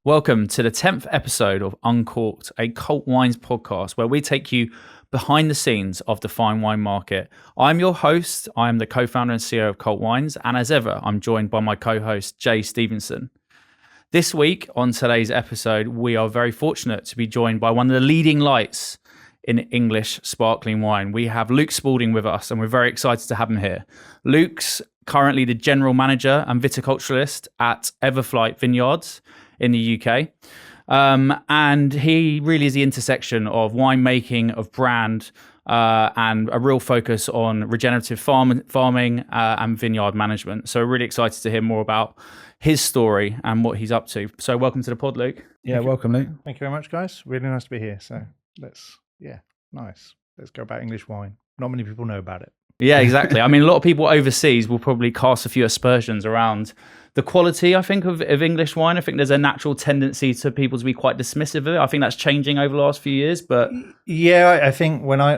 Welcome to the 10th episode of Uncorked, a cult wines podcast where we take you behind the scenes of the fine wine market. I'm your host. I am the co-founder and CEO of Cult Wines, and as ever, I'm joined by my co-host, Jay Stevenson. This week, on today's episode, we are very fortunate to be joined by one of the leading lights in English sparkling wine. We have Luke Spalding with us, and we're very excited to have him here. Luke's currently the general manager and viticulturalist at Everflyht vineyards in the UK. And he really is the intersection of winemaking, of brand, and a real focus on regenerative farming and vineyard management. So we're really excited to hear more about his story and what he's up to. So welcome to the pod, Luke. Yeah, welcome, Luke. Thank you very much, guys. Really nice to be here. So nice. Let's go about English wine. Not many people know about it. Yeah, exactly. I mean, a lot of people overseas will probably cast a few aspersions around the quality, I think, of English wine. I think there's a natural tendency to people to be quite dismissive of it. I think that's changing over the last few years. But yeah, I think when I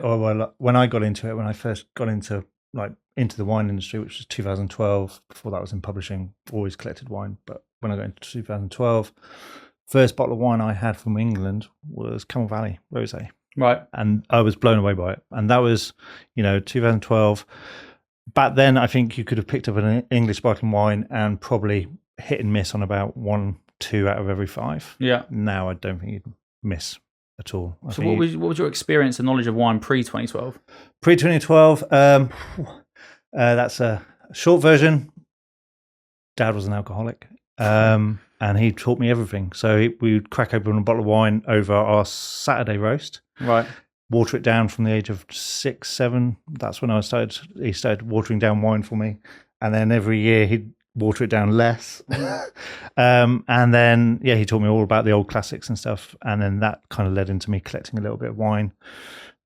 got into it, when I first got into the wine industry, which was 2012. Before that, was in publishing. Always collected wine, but when I got into 2012, first bottle of wine I had from England was Camel Valley Rosé. Right. And I was blown away by it. And that was, 2012. Back then, I think you could have picked up an English sparkling wine and probably hit and miss on about 1-2 out of every 5. Yeah. Now, I don't think you'd miss at all. So what was your experience and knowledge of wine pre-2012? Pre-2012, that's a short version. Dad was an alcoholic. And he taught me everything. So we would crack open a bottle of wine over our Saturday roast. Right. Water it down from the age of 6, 7. That's when he started watering down wine for me. And then every year he'd water it down less. And then, he taught me all about the old classics and stuff. And then that kind of led into me collecting a little bit of wine,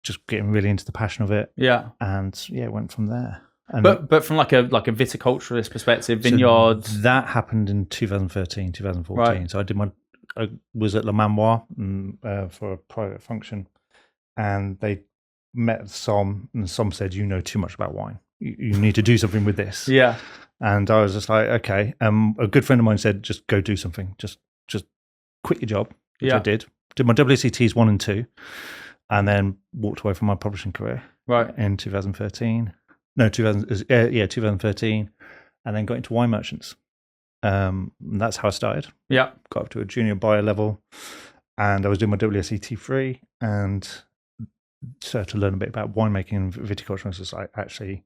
just getting really into the passion of it. Yeah. And it went from there. And but from like a viticulturalist perspective, vineyards. So that happened in 2013, 2014. Right. So I was at Le Manoir for a private function, and they met Som, and Som said, "You know too much about wine. You need to do something with this." Yeah. And I was just like, okay. A good friend of mine said, "Just go do something. Just quit your job," which I did. Did my WCTs 1 and 2, and then walked away from my publishing career. Right. In 2013. No, 2013, and then got into wine merchants. And that's how I started. Yeah. Got up to a junior buyer level, and I was doing my WSET 3, and started to learn a bit about winemaking and viticulture. I was just like, actually,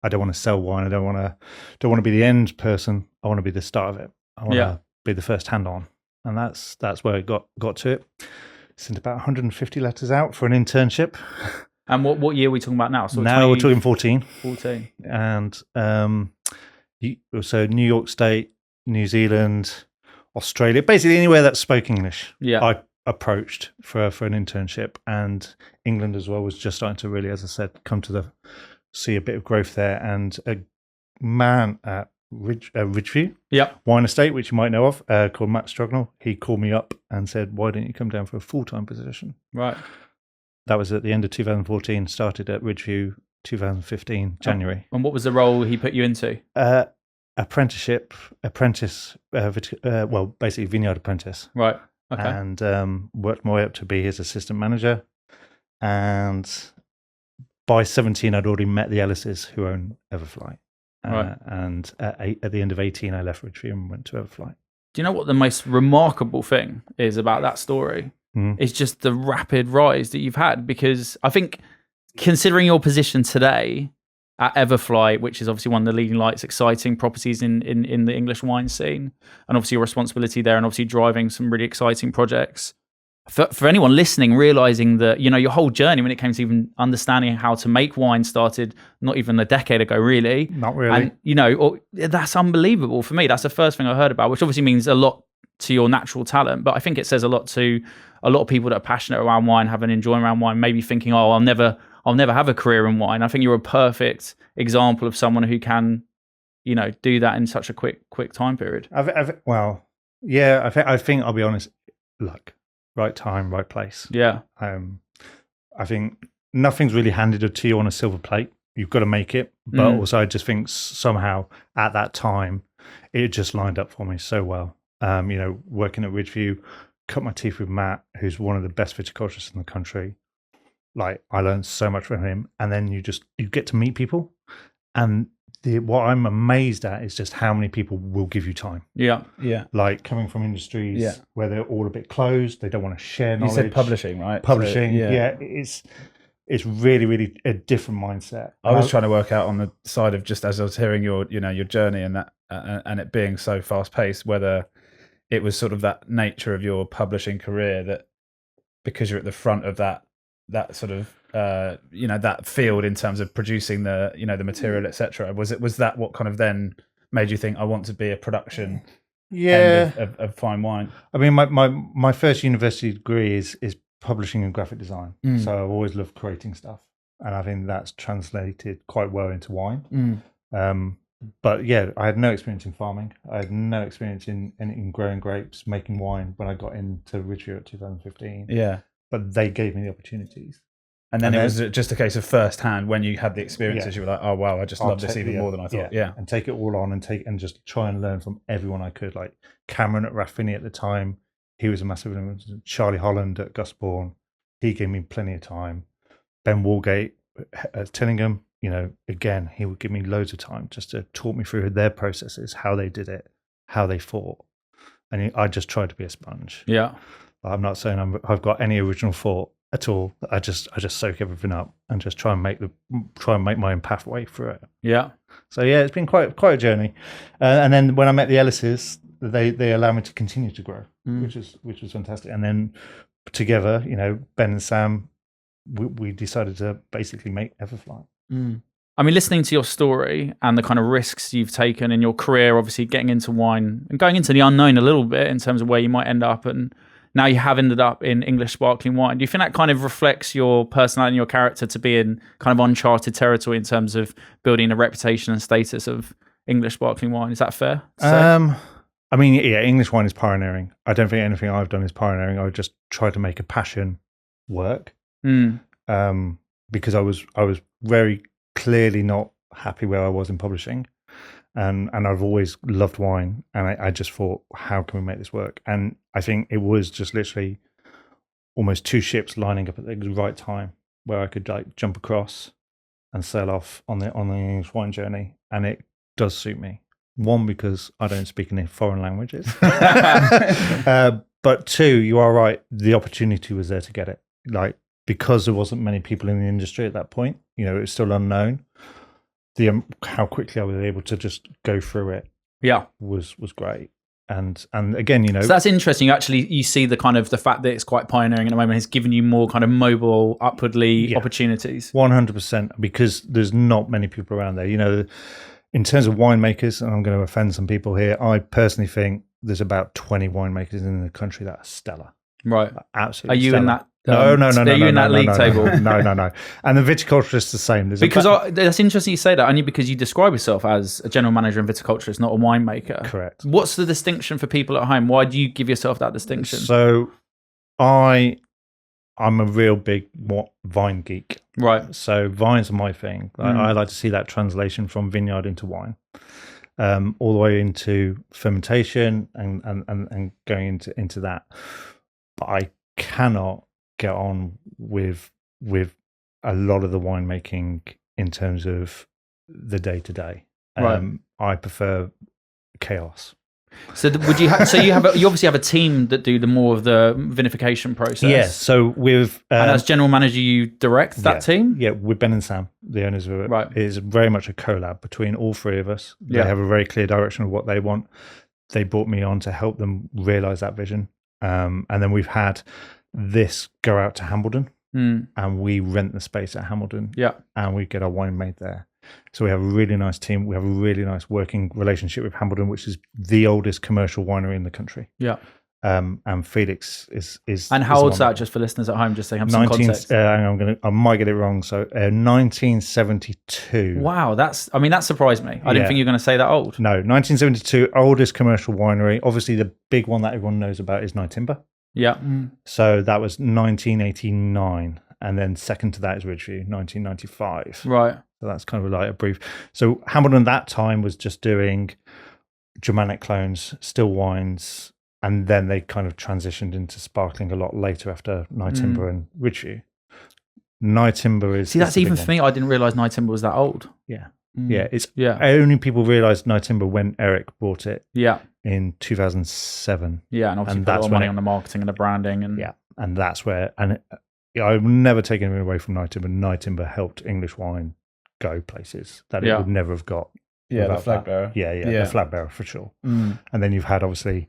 I don't want to sell wine. I don't want to be the end person. I want to be the start of it. I want to be the first hand on, and that's where it got to it. Sent about 150 letters out for an internship. And what year are we talking about now? So now we're talking 14. 14. And so New York State, New Zealand, Australia, basically anywhere that spoke English. Yeah. I approached for an internship, and England as well was just starting to really, as I said, see a bit of growth there. And a man at Ridgeview Wine Estate, which you might know of, called Matt Strugnell, he called me up and said, "Why don't you come down for a full-time position?" Right. That was at the end of 2014, started at Ridgeview 2015, January. And what was the role he put you into? Apprentice, basically vineyard apprentice. Right, okay. And worked my way up to be his assistant manager. And by 17, I'd already met the Ellises who own Everflyht. Right. And at the end of 18, I left Ridgeview and went to Everflyht. Do you know what the most remarkable thing is about that story? It's just the rapid rise that you've had, because I think considering your position today at Everflyht, which is obviously one of the leading lights, exciting properties in the English wine scene, and obviously your responsibility there and obviously driving some really exciting projects. For anyone listening, realizing that, your whole journey when it came to even understanding how to make wine started not even a decade ago, really. Not really. And, that's unbelievable for me. That's the first thing I heard about, which obviously means a lot to your natural talent, but I think it says a lot to a lot of people that are passionate around wine, have an enjoyment around wine, maybe thinking, "Oh, I'll never have a career in wine." I think you're a perfect example of someone who can, do that in such a quick time period. I think I'll be honest, luck, right time, right place. Yeah. I think nothing's really handed to you on a silver plate. You've got to make it, but also I just think somehow at that time it just lined up for me so well. Working at Ridgeview, cut my teeth with Matt, who's one of the best viticulturists in the country. Like, I learned so much from him, and then you get to meet people, and what I'm amazed at is just how many people will give you time. Yeah. Like, coming from industries where they're all a bit closed, they don't want to share knowledge. You said publishing, right? Publishing, it's really, really a different mindset. I was trying to work out on the side of, just as I was hearing your journey and that, and it being so fast paced, whether it was sort of that nature of your publishing career that, because you're at the front of that sort of that field in terms of producing the the material, etc. Was that what kind of then made you think, I want to be a production end of fine wine? I mean, my first university degree is publishing and graphic design, so I've always loved creating stuff, and I think that's translated quite well into wine. But yeah, I had no experience in farming. I had no experience in growing grapes, making wine when I got into Ridgeview at 2015. Yeah. But they gave me the opportunities. And then it was just a case of first hand, when you had the experiences, you were like, oh wow, I just love this even more than I thought. Yeah. And take it all on and just try and learn from everyone I could. Like Cameron at Raffini at the time, he was a massive influence. Charlie Holland at Gusbourne, he gave me plenty of time. Ben Walgate at Tillingham, again, he would give me loads of time just to talk me through their processes, how they did it, how they thought. And I just tried to be a sponge. Yeah. I'm not saying I've got any original thought at all. I just soak everything up and just try and make my own pathway through it. Yeah. So yeah, it's been quite a journey. And then when I met the Ellises, they allowed me to continue to grow, which was fantastic. And then together, Ben and Sam, we decided to basically make Everflyht. I mean, listening to your story and the kind of risks you've taken in your career, obviously getting into wine and going into the unknown a little bit in terms of where you might end up, and now you have ended up in English sparkling wine. Do you think that kind of reflects your personality and your character to be in kind of uncharted territory in terms of building a reputation and status of English sparkling wine? Is that fair to say? I mean, yeah, English wine is pioneering. I don't think anything I've done is pioneering. I would just try to make a passion work. Because I was very clearly not happy where I was in publishing, and I've always loved wine, and I just thought, how can we make this work? And I think it was just literally almost two ships lining up at the right time where I could like jump across and sail off on the English wine journey, and it does suit me. One, because I don't speak any foreign languages, but two, you are right, the opportunity was there to get it. Like, because there wasn't many people in the industry at that point, it was still unknown. How quickly I was able to just go through it, was great. And again, so that's interesting. You see the kind of the fact that it's quite pioneering at the moment has given you more kind of mobile, upwardly opportunities. 100%, because there's not many people around there. In terms of winemakers, and I'm going to offend some people here, I personally think there's about 20 winemakers in the country that are stellar. Right. Absolutely. Are you stellar. in that? No. Are you in that league table? No. And the viticulturalists the same. That's interesting you say that, only because you describe yourself as a general manager and viticulturist, not a winemaker. Correct. What's the distinction for people at home? Why do you give yourself that distinction? So, I'm a real big vine geek. Right. So vines are my thing. I like to see that translation from vineyard into wine, all the way into fermentation and going into that. But I cannot get on with a lot of the winemaking in terms of the day to day. I prefer chaos. So would you? You obviously have a team that do the more of the vinification process. Yes. So with and as general manager, you direct that team. Yeah, with Ben and Sam, the owners of it. Right. It is very much a collab between all three of us. They have a very clear direction of what they want. They brought me on to help them realize that vision. And then we've had this go out to Hambledon, and we rent the space at Hambledon. Yeah. And we get our wine made there. So we have a really nice team. We have a really nice working relationship with Hambledon, which is the oldest commercial winery in the country. Yeah. And Felix is. And how old's that? Just for listeners at home, just so they have some context. I might get it wrong. So 1972. Wow, that surprised me. I didn't think you were going to say that old. No, 1972, oldest commercial winery. Obviously, the big one that everyone knows about is Night Timber. Yeah. So that was 1989, and then second to that is Ridgeview, 1995. Right. So that's kind of like a brief. So Hambledon at that time was just doing Germanic clones, still wines, and then they kind of transitioned into sparkling a lot later after Nye Timber and Ridgeview. Nye Timber is... See, that's even for me. I didn't realise Nye Timber was that old. Yeah. Yeah, it's Yeah. only people realised Nye Timber when Eric bought it Yeah. in 2007. Yeah, and obviously put a lot of money on the marketing and the branding. And Yeah, and that's where... And I've never taken anything away from Nye Timber. Nye Timber helped English wine go places that it would never have got. Yeah, the flag bearer. Yeah, the flag bearer for sure. And then you've had, obviously,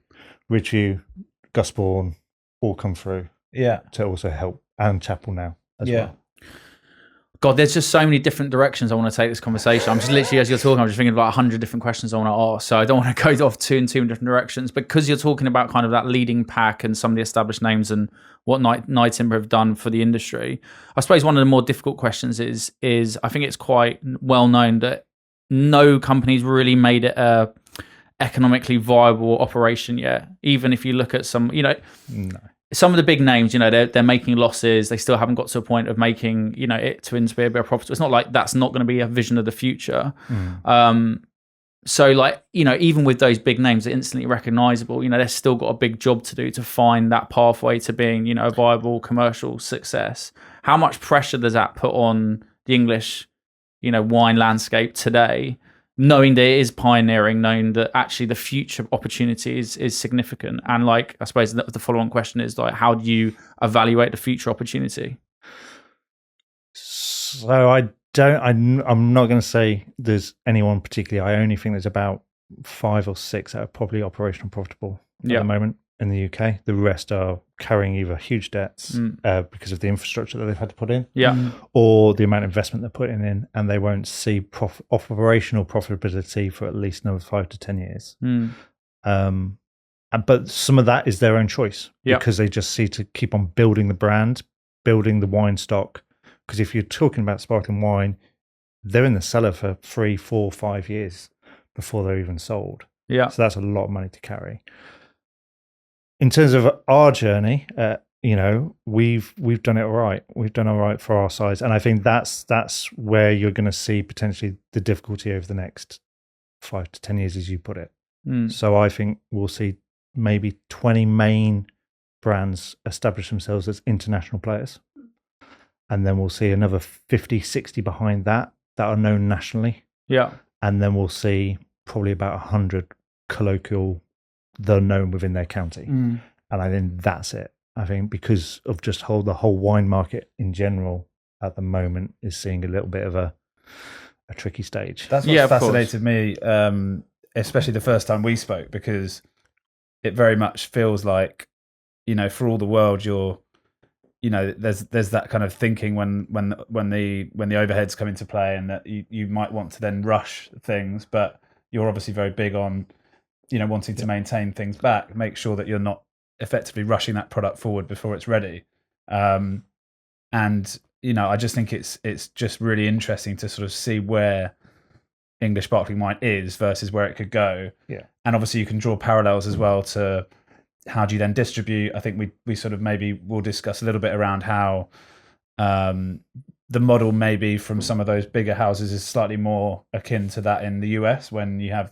Ridgeview, Gusbourne, all come through to also help, and Chapel now as well. God, there's just so many different directions I want to take this conversation. I'm just literally, as you're talking, I'm just thinking about 100 different questions I want to ask. So I don't want to go off too many different directions. Because you're talking about kind of that leading pack and some of the established names and what Nye Timber have done for the industry, I suppose one of the more difficult questions is I think it's quite well known that no company's really made it a economically viable operation yet. Even if you look at some, some of the big names, they're making losses. They still haven't got to a point of making, it to be a bit profitable. It's not like that's not going to be a vision of the future. So like, even with those big names that are instantly recognizable, they've still got a big job to do to find that pathway to being, a viable commercial success. How much pressure does that put on the English, wine landscape today, knowing that it is pioneering, knowing that actually the future opportunity is significant? And like, I suppose the follow-on question is like, how do you evaluate the future opportunity? So I'm not going to say there's anyone particularly. I only think there's about 5 or 6 that are probably operational profitable at the moment in the UK. The rest are carrying either huge debts because of the infrastructure that they've had to put in, or the amount of investment they're putting in, and they won't see operational profitability for at least another 5 to 10 years. But some of that is their own choice because they just see to keep on building the brand, building the wine stock. Because if you're talking about sparkling wine, they're in the cellar for 3, 4, 5 years before they're even sold. So that's a lot of money to carry. In terms of our journey, we've done it all right. We've done all right for our size, and I think that's where you're going to see potentially the difficulty over the next 5 to 10 years, as you put it. So I think we'll see maybe 20 main brands establish themselves as international players, and then we'll see another 50, 60 behind that are known nationally. And then we'll see probably about 100 colloquial. They're known within their county. And I think that's it. I think because of just the whole wine market in general at the moment is seeing a little bit of a tricky stage. That's what fascinated me, especially the first time we spoke, because it very much feels like, for all the world, there's that kind of thinking when the overheads come into play, and that you might want to then rush things, but you're obviously very big on wanting to maintain things back, make sure that you're not effectively rushing that product forward before it's ready. And I just think it's just really interesting to sort of see where English sparkling wine is versus where it could go. And obviously you can draw parallels as well to how do you then distribute. I think we sort of maybe we'll discuss a little bit around how the model maybe from some of those bigger houses is slightly more akin to that in the US, when you have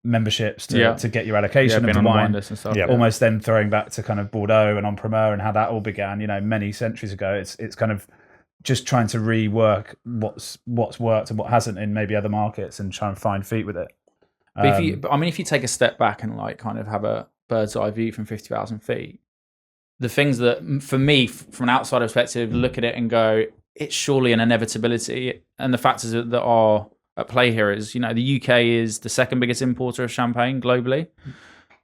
memberships to get your allocation of the wine list and stuff. Almost then throwing back to kind of Bordeaux and Primeur and how that all began, many centuries ago. It's kind of just trying to rework what's worked and what hasn't in maybe other markets and try and find feet with it. But if you take a step back and like kind of have a bird's eye view from 50,000 feet, the things that, for me, from an outsider perspective, look at it and go, it's surely an inevitability. And the factors that are at play here is, the UK is the second biggest importer of champagne globally.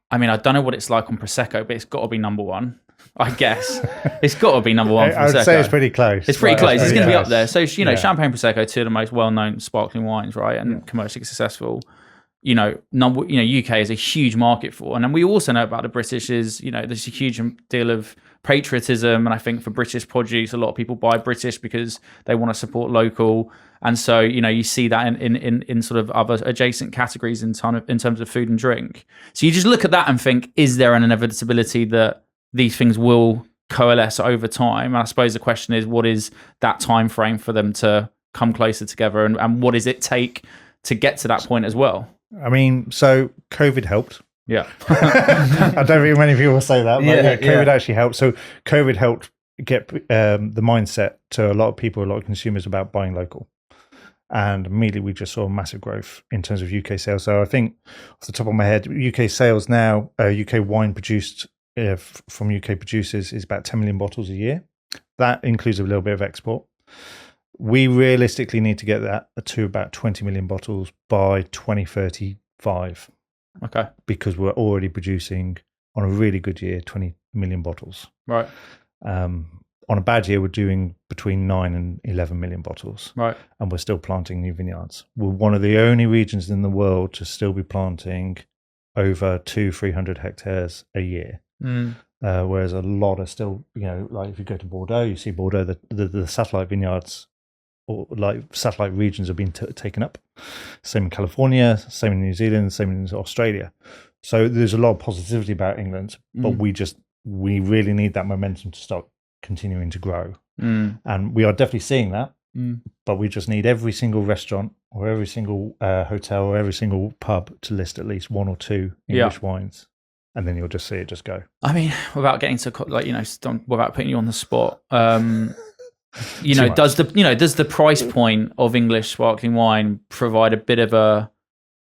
I mean, I don't know what it's like on Prosecco, but it's got to be number one, I guess. It's got to be number one for Prosecco. I would say it's pretty close. It's pretty close. It's going to be up there. So, Champagne, Prosecco, 2 of the most well-known sparkling wines, right? And commercially successful. UK is a huge market for, and then we also know about the British is, there's a huge deal of patriotism, and I think for British produce, a lot of people buy British because they want to support local, and so you see that in sort of other adjacent categories in terms of food and drink. So you just look at that and think, is there an inevitability that these things will coalesce over time? And I suppose the question is, what is that time frame for them to come closer together, and what does it take to get to that point as well? I mean, so COVID helped. Yeah. I don't think many people say that, but COVID actually helped. So COVID helped get the mindset to a lot of people, a lot of consumers about buying local. And immediately we just saw massive growth in terms of UK sales. So I think off the top of my head, UK sales now, UK wine produced from UK producers is about 10 million bottles a year. That includes a little bit of export. We realistically need to get that to about 20 million bottles by 2035. Okay. Because we're already producing, on a really good year, 20 million bottles. Right. On a bad year, we're doing between 9 and 11 million bottles. Right. And we're still planting new vineyards. We're one of the only regions in the world to still be planting over 200-300 hectares a year. Whereas a lot are still, like if you go to Bordeaux, you see Bordeaux, the satellite vineyards or like satellite regions have been taken up. Same in California, same in New Zealand, same in Australia. So there's a lot of positivity about England, but we really need that momentum to start continuing to grow. And we are definitely seeing that, but we just need every single restaurant or every single hotel or every single pub to list at least 1 or 2 English wines. And then you'll just see it just go. I mean, without getting to without putting you on the spot, does the price point of English sparkling wine provide a bit of a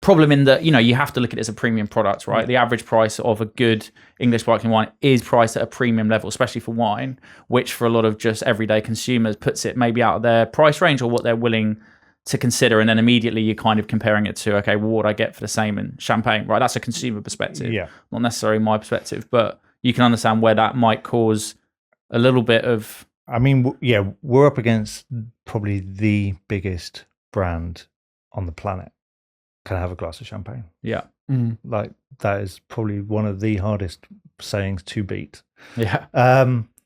problem in that, you have to look at it as a premium product, right? The average price of a good English sparkling wine is priced at a premium level, especially for wine, which for a lot of just everyday consumers puts it maybe out of their price range or what they're willing to consider. And then immediately you're kind of comparing it to, okay, well, what would I get for the same in champagne, right? That's a consumer perspective, not necessarily my perspective, but you can understand where that might cause a little bit of... I mean, yeah, we're up against probably the biggest brand on the planet. Can I have a glass of champagne? Yeah. Like that is probably one of the hardest sayings to beat. Yeah.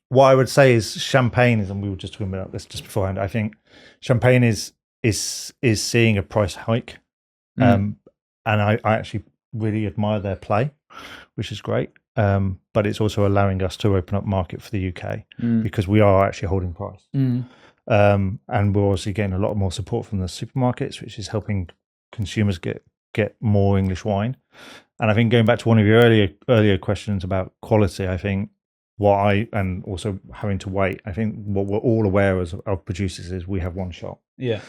What I would say is champagne is, and we were just talking about this just beforehand, I think champagne is seeing a price hike. And I actually really admire their play, which is great. But it's also allowing us to open up market for the UK because we are actually holding price. And we're obviously getting a lot more support from the supermarkets, which is helping consumers get more English wine. And I think going back to one of your earlier questions about quality, I think and also having to wait, I think what we're all aware as of producers is we have one shot. Yeah.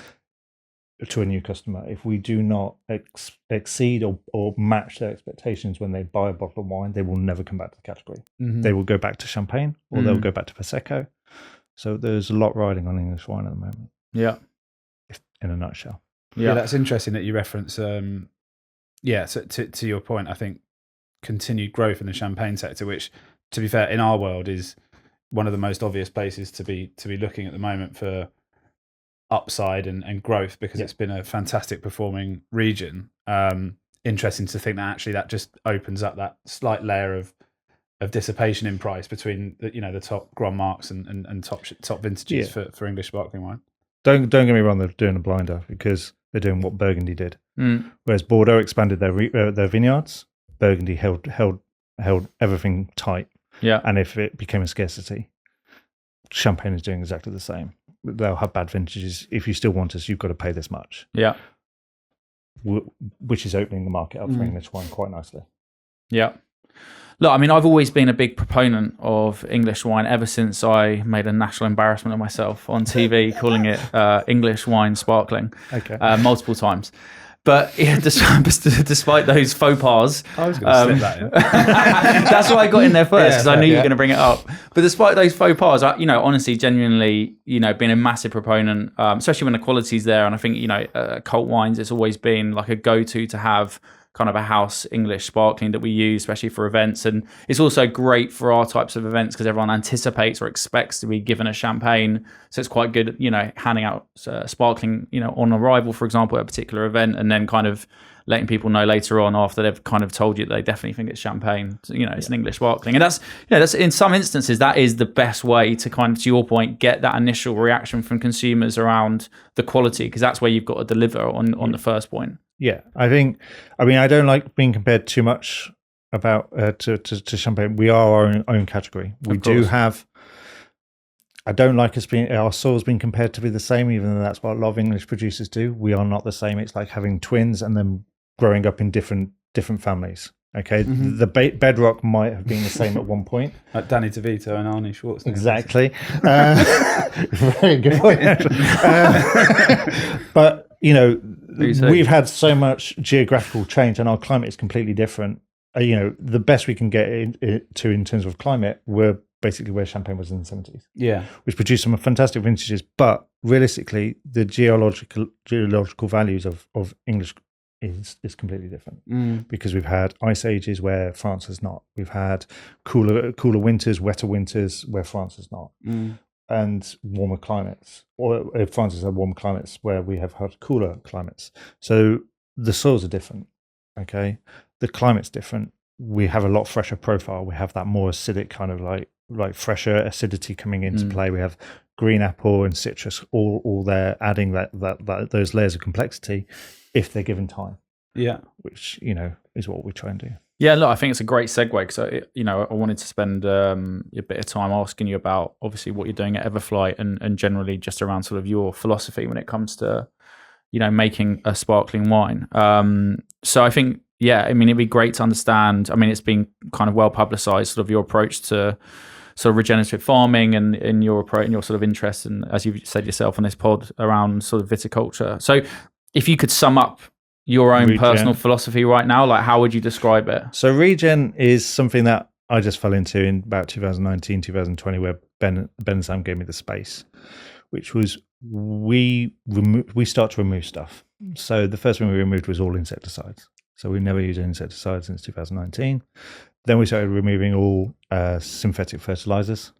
To a new customer. If we do not exceed or match their expectations when they buy a bottle of wine, they will never come back to the category. They will go back to champagne or they'll go back to Prosecco. So there's a lot riding on English wine at the moment. Yeah. In a nutshell. Yeah, that's interesting that you reference. So to your point, I think continued growth in the champagne sector, which, to be fair, in our world is one of the most obvious places to be looking at the moment for upside and growth because it's been a fantastic performing region. Interesting to think that actually that just opens up that slight layer of dissipation in price between the top Grand Marques and top vintages for English sparkling wine. Don't get me wrong, they're doing a blinder because they're doing what Burgundy did. Whereas Bordeaux expanded their vineyards, Burgundy held everything tight. Yeah. And if it became a scarcity, Champagne is doing exactly the same. They'll have bad vintages. If you still want us, you've got to pay this much. Yeah. Which is opening the market up for English wine quite nicely. Yeah. Look, I mean, I've always been a big proponent of English wine ever since I made a national embarrassment of myself on TV, calling it English wine sparkling multiple times. But yeah, despite those faux pas, I was going to slip that in. That's why I got in there first because I knew you were going to bring it up. But despite those faux pas, honestly, genuinely, being a massive proponent, especially when the quality's there. And I think Cult Wines, it's always been like a go-to to have kind of a house English sparkling that we use, especially for events. And it's also great for our types of events because everyone anticipates or expects to be given a champagne. So it's quite good, handing out sparkling, on arrival, for example, at a particular event, and then kind of letting people know later on after they've kind of told you that they definitely think it's champagne. So, it's an English sparkling. And that's in some instances, that is the best way to kind of, to your point, get that initial reaction from consumers around the quality, because that's where you've got to deliver on the first point. Yeah, I don't like being compared too much about to champagne. We are our own category. We do have. I don't like our soils being compared to be the same, even though that's what a lot of English producers do. We are not the same. It's like having twins and then growing up in different families. Okay, the bedrock might have been the same at one point. Like Danny DeVito and Arnie Schwarzenegger. Exactly. Very good point. But we've had so much geographical change, and our climate is completely different. The best we can get into in terms of climate were basically where Champagne was in the 70s. Yeah, which produced some fantastic vintages. But realistically, the geological values of English is completely different because we've had ice ages where France has not. We've had cooler winters, wetter winters where France has not, and warmer climates. Or France has had warmer climates where we have had cooler climates. So the soils are different. Okay, the climate's different. We have a lot fresher profile. We have that more acidic kind of like fresher acidity coming into play. We have green apple and citrus all there, adding that those layers of complexity if they're given time. Yeah, which is what we try and do. Yeah, look, I think it's a great segue because I wanted to spend a bit of time asking you about obviously what you're doing at Everflyht and generally just around sort of your philosophy when it comes to making a sparkling wine. So I think it'd be great to understand. I mean, it's been kind of well publicized, sort of your approach to sort of regenerative farming and your approach and your sort of interest, and as you've said yourself on this pod around sort of viticulture. So if you could sum up your own personal philosophy right now, like how would you describe it? So regen is something that I just fell into in about 2019, 2020, where Ben and Sam gave me the space, which was we start to remove stuff. So the first thing we removed was all insecticides. So we never used insecticides since 2019. Then we started removing all synthetic fertilizers.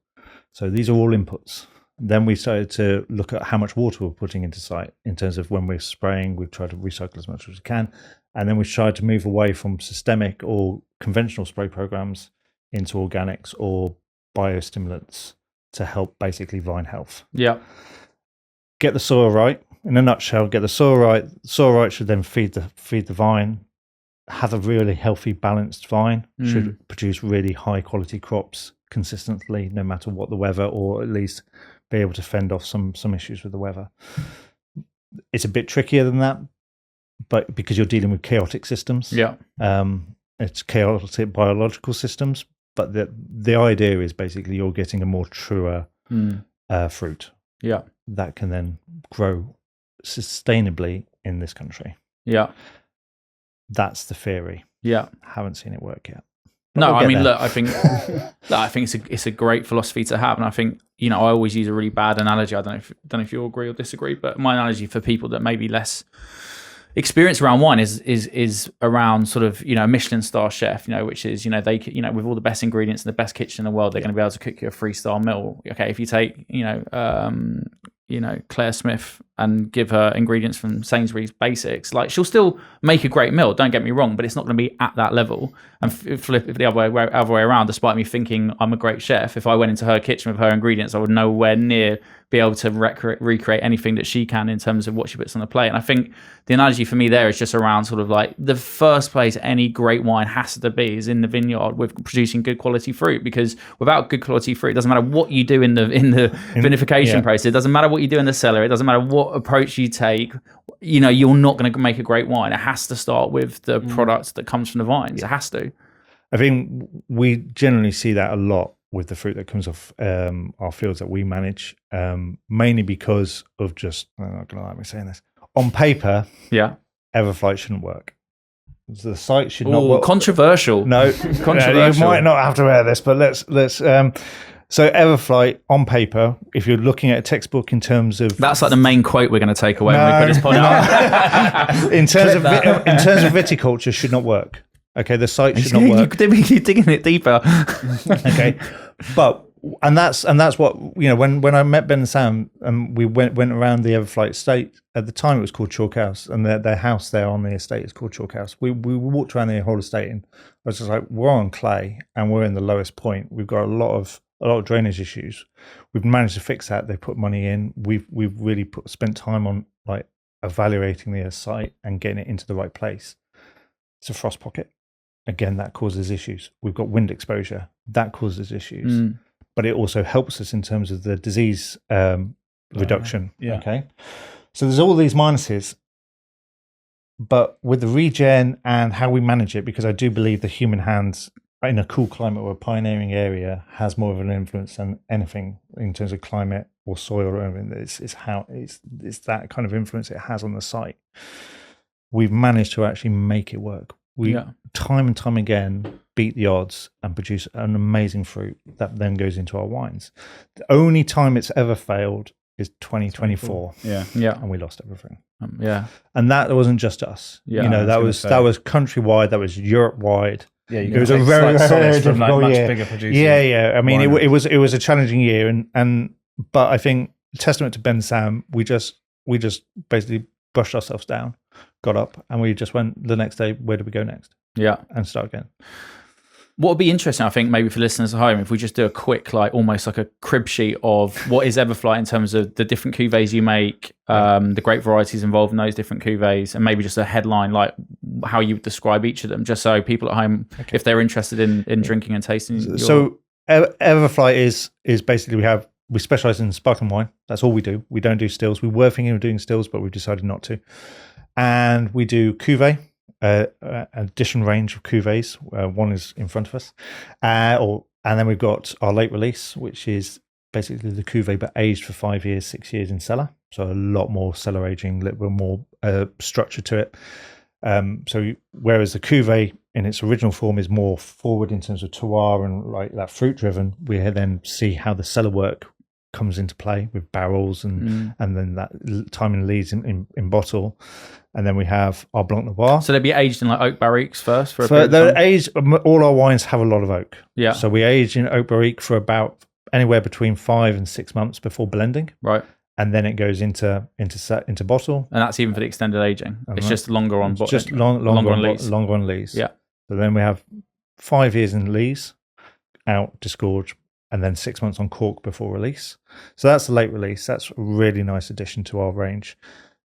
So these are all inputs. Then we started to look at how much water we're putting into site in terms of when we're spraying. We've tried to recycle as much as we can. And then we tried to move away from systemic or conventional spray programs into organics or biostimulants to help basically vine health. Yeah. Get the soil right. In a nutshell, get the soil right. Soil right should then feed the vine. Have a really healthy, balanced vine. Should produce really high quality crops consistently, no matter what the weather, or at least be able to fend off some issues with the weather. It's a bit trickier than that, but because you're dealing with chaotic systems. Yeah. It's chaotic biological systems, but the idea is basically you're getting a more truer fruit. Yeah. That can then grow sustainably in this country. Yeah. That's the theory. Yeah. Haven't seen it work yet. No, I mean, look, I think it's a great philosophy to have, and I think I always use a really bad analogy. I don't know if you agree or disagree, but my analogy for people that may be less experienced around wine is around sort of a Michelin star chef, which is they with all the best ingredients in the best kitchen in the world, they're going to be able to cook you a 3-star meal. Okay, if you take Claire Smith and give her ingredients from Sainsbury's Basics, like she'll still make a great meal, don't get me wrong, but it's not going to be at that level. And flip it the other way around, despite me thinking I'm a great chef, if I went into her kitchen with her ingredients, I would nowhere near be able to recreate anything that she can in terms of what she puts on the plate. And I think the analogy for me there is just around sort of like the first place any great wine has to be is in the vineyard with producing good quality fruit, because without good quality fruit, it doesn't matter what you do in the vinification process, it doesn't matter what you do in the cellar, it doesn't matter what approach you take, you're not going to make a great wine. It has to start with the product that comes from the vines. It has to. I think we generally see that a lot with the fruit that comes off our fields that we manage, mainly because of just, I'm not going to like me saying this, on paper, Everflyht shouldn't work. The site should not work. Controversial. No, controversial. You might not have to wear this, but let's. So Everflyht on paper, if you're looking at a textbook in terms of, that's like the main quote we're going to take away when we put this pod out. in terms of viticulture, should not work. Okay, the site should not work. You're digging it deeper. Okay, but and that's what when I met Ben and Sam and we went around the Everflyht estate. At the time, it was called Chalk House, and their house there on the estate is called Chalk House. We walked around the whole estate, and I was just like, we're on clay, and we're in the lowest point. We've got a lot of drainage issues. We've managed to fix that. They put money in. We've really spent time on like evaluating the site and getting it into the right place. It's a frost pocket. Again, that causes issues. We've got wind exposure. That causes issues. But it also helps us in terms of the disease reduction. Yeah. Okay. So there's all these minuses. But with the regen and how we manage it, because I do believe the human hands in a cool climate or a pioneering area has more of an influence than anything in terms of climate or soil or anything. It's that kind of influence it has on the site. We've managed to actually make it work. We time and time again beat the odds and produce an amazing fruit that then goes into our wines. The only time it's ever failed is 2024. Yeah. And we lost everything. And that wasn't just us. Yeah, You know, that was countrywide, that was Europe wide. Yeah, it was a very, very from like difficult much year. bigger producers. Yeah. I mean, it was a challenging year, but I think testament to Ben and Sam, we just basically brushed ourselves down, got up, and we just went the next day. Where do we go next? Yeah, and start again. What would be interesting, I think, maybe for listeners at home, if we just do a quick, like almost like a crib sheet of what is Everflyht in terms of the different cuvées you make, the grape varieties involved in those different cuvées, and maybe just a headline, like how you would describe each of them, just so people at home, if they're interested in drinking and tasting. So Everflyht is basically we specialize in sparkling wine. That's all we do. We don't do stills. We were thinking of doing stills, but we've decided not to. And we do cuvée. Addition range of cuvées. One is in front of us, and then we've got our late release, which is basically the cuvée but aged for 5 years, 6 years in cellar. So a lot more cellar aging, a little bit more structure to it. So whereas the cuvée in its original form is more forward in terms of terroir and like that fruit driven, we then see how the cellar work comes into play with barrels and then that timing leads in bottle. And then we have our Blanc Noir. So they'd be aged in like oak barriques first? They're aged, all our wines have a lot of oak. Yeah. So we age in oak barrique for about anywhere between 5 and 6 months before blending. Right. And then it goes into bottle. And that's even for the extended aging. It's just longer on bottle. Just longer on lees. Longer on lees. Yeah. So then we have 5 years in lees, out, disgorge, and then 6 months on cork before release. So that's the late release. That's a really nice addition to our range.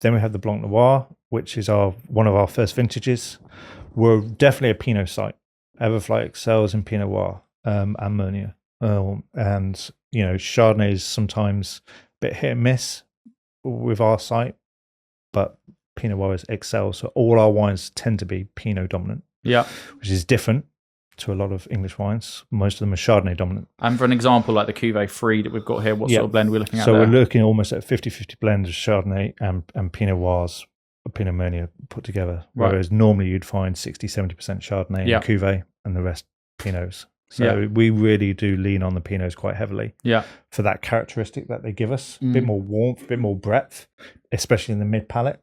Then we have the Blanc Noir, which is one of our first vintages. We're definitely a Pinot site. Everflyht excels in Pinot Noir and Meunier. And, you know, Chardonnay is sometimes a bit hit and miss with our site, but Pinot Noir excels. So all our wines tend to be Pinot dominant, which is different to a lot of English wines. Most of them are Chardonnay dominant. And for an example, like the Cuvée 3 that we've got here, what sort of blend we're looking at So there? we're looking almost at 50-50 blend of Chardonnay and Pinot Noirs, Pinot Meunier put together. Right. Whereas normally you'd find 60-70% Chardonnay in Cuvée and the rest Pinots. So we really do lean on the Pinots quite heavily for that characteristic that they give us. A bit more warmth, a bit more breadth, especially in the mid palate.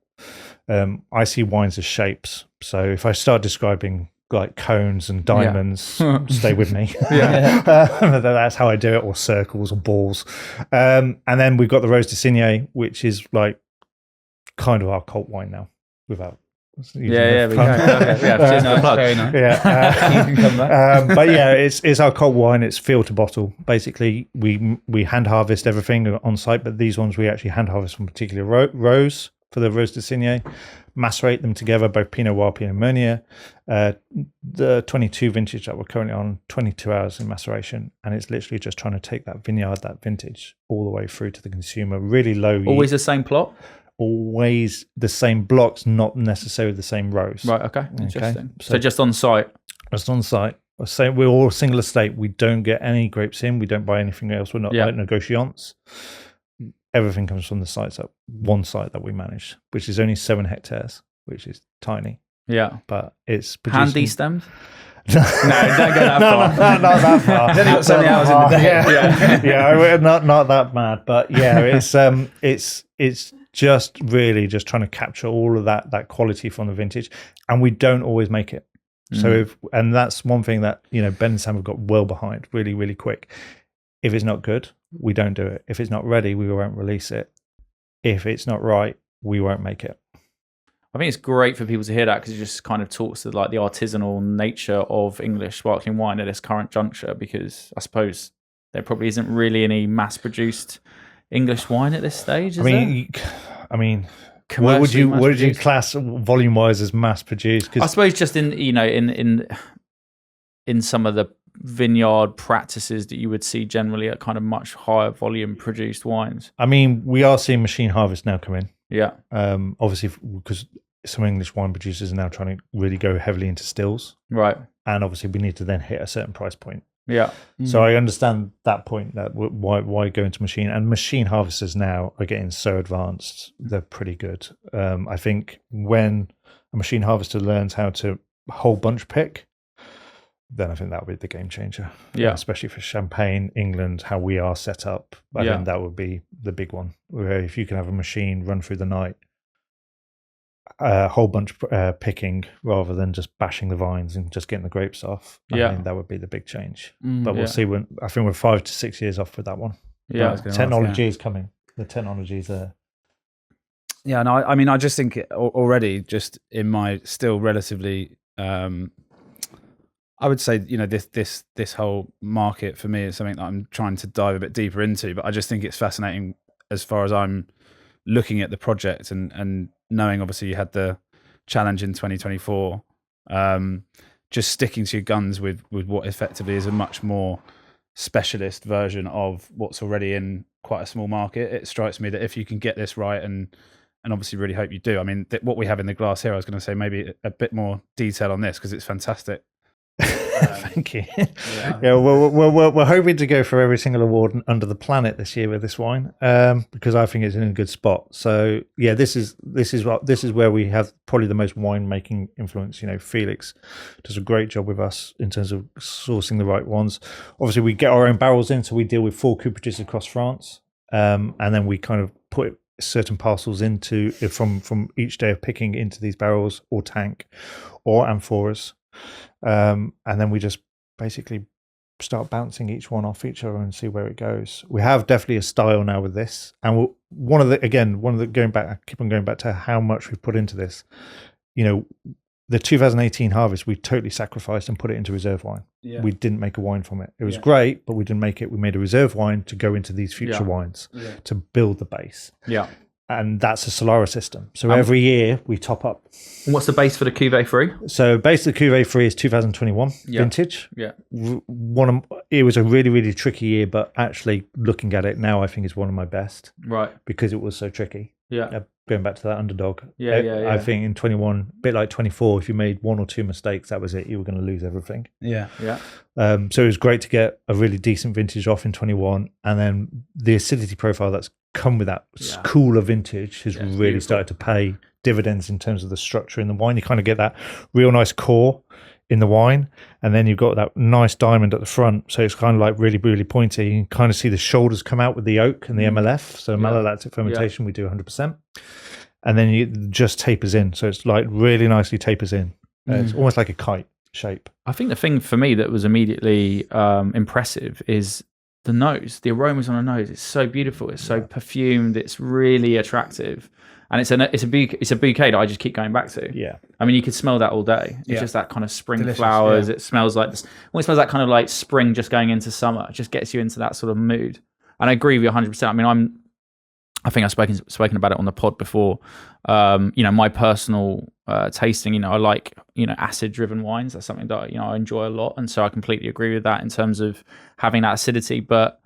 I see wines as shapes. So if I start describing like cones and diamonds, stay with me. That's how I do it, or circles or balls. And then we've got the Rose de Signé, which is like kind of our cult wine now, without Very nice. But yeah, it's our cult wine. It's field to bottle. Basically, we hand harvest everything on site, but these ones we actually hand harvest from particular rows for the Rose de Signé, macerate them together, both Pinot Noir, Pinot Meunier. The 22 vintage that we're currently on, 22 hours in maceration, and it's literally just trying to take that vineyard, that vintage, all the way through to the consumer. Really low. Always the same plot? Always the same blocks, not necessarily the same rows. Right, okay. Interesting. So just on site? Just on site. I say we're all single estate. We don't get any grapes in. We don't buy anything else. We're not like negotiants. Everything comes from the sites up one site that we manage, which is only 7 hectares, which is tiny. Yeah. But it's producing... Hand destemmed? No, don't go that far. Not that far. It's only got so many hours in the day. Not that mad. But yeah, it's just really just trying to capture all of that quality from the vintage, and we don't always make it. So and that's one thing that Ben and Sam have got well behind really, really quick. If it's not good, we don't do it. If it's not ready, we won't release it. If it's not right, we won't make it. I think it's great for people to hear that, because it just kind of talks to like the artisanal nature of English sparkling wine at this current juncture, because I suppose there probably isn't really any mass-produced English wine at this stage, is I mean, what would you class volume-wise as mass-produced? I suppose just in some of the vineyard practices that you would see generally at kind of much higher volume produced wines. I mean, we are seeing machine harvest now come in. Yeah. Obviously, because some English wine producers are now trying to really go heavily into stills, Right. and obviously we need to then hit a certain price point. Yeah. So I understand that point, that why go into machine, and machine harvesters now are getting so advanced, they're pretty good. I think when a machine harvester learns how to whole bunch pick, then I think that would be the game changer. Yeah. Especially for Champagne, England, how we are set up. I think that would be the big one. Where if you can have a machine run through the night, whole bunch picking rather than just bashing the vines and just getting the grapes off. I think that would be the big change. But we'll see. I think we're 5 to 6 years off with that one. Yeah. Technology is coming. The technology is there. Yeah, no, I mean, I just think already, just in my still relatively, I would say, this whole market for me is something that I'm trying to dive a bit deeper into. But I just think it's fascinating as far as I'm looking at the project and knowing, obviously, you had the challenge in 2024. Just sticking to your guns with what effectively is a much more specialist version of what's already in quite a small market. It strikes me that if you can get this right, and obviously really hope you do. I mean, what we have in the glass here, I was going to say maybe a bit more detail on this because it's fantastic. Thank you. Yeah, we're hoping to go for every single award under the planet this year with this wine, because I think it's in a good spot. So yeah, this is where we have probably the most winemaking influence. Felix does a great job with us in terms of sourcing the right ones. Obviously, we get our own barrels in, so we deal with 4 cooperages across France, and then we kind of put certain parcels into from each day of picking into these barrels or tank or amphoras. And then we just basically start bouncing each one off each other and see where it goes. We have definitely a style now with this, and I keep on going back to how much we've put into this. The 2018 harvest, we totally sacrificed and put it into reserve wine. Yeah. We didn't make a wine from it. It was great, but we didn't make it. We made a reserve wine to go into these future wines to build the base. Yeah. And that's a Solara system. So every year we top up. And what's the base for the Cuvée 3? So base of the Cuvée 3 is 2021 vintage. Yeah. It was a really, really tricky year, but actually looking at it now, I think it's one of my best. Right. Because it was so tricky. Yeah. Going back to that Underdog. Yeah. I think in 21, a bit like 24, if you made 1 or 2 mistakes, that was it. You were going to lose everything. Yeah. Yeah. So it was great to get a really decent vintage off in 21. And then the acidity profile that's come with that cooler vintage has really started to pay dividends in terms of the structure in the wine. You kind of get that real nice core in the wine, and then you've got that nice diamond at the front, so it's kind of like really, really pointy. You can kind of see the shoulders come out with the oak and the MLF. So malolactic fermentation, we do 100%, and then it just tapers in, so it's like really nicely tapers in. It's almost like a kite shape. I think the thing for me that was immediately impressive is the nose. The aromas on the nose, it's so beautiful, it's so perfumed, it's really attractive, and it's a bouquet that I just keep going back to. Yeah, I mean, you could smell that all day. It's just that kind of spring flowers. It smells like this. Well, it smells like kind of like spring just going into summer. It just gets you into that sort of mood. And I agree with you 100%. I mean, I think I've spoken about it on the pod before. My personal tasting, I like, acid-driven wines. That's something that, I enjoy a lot. And so I completely agree with that in terms of having that acidity. But,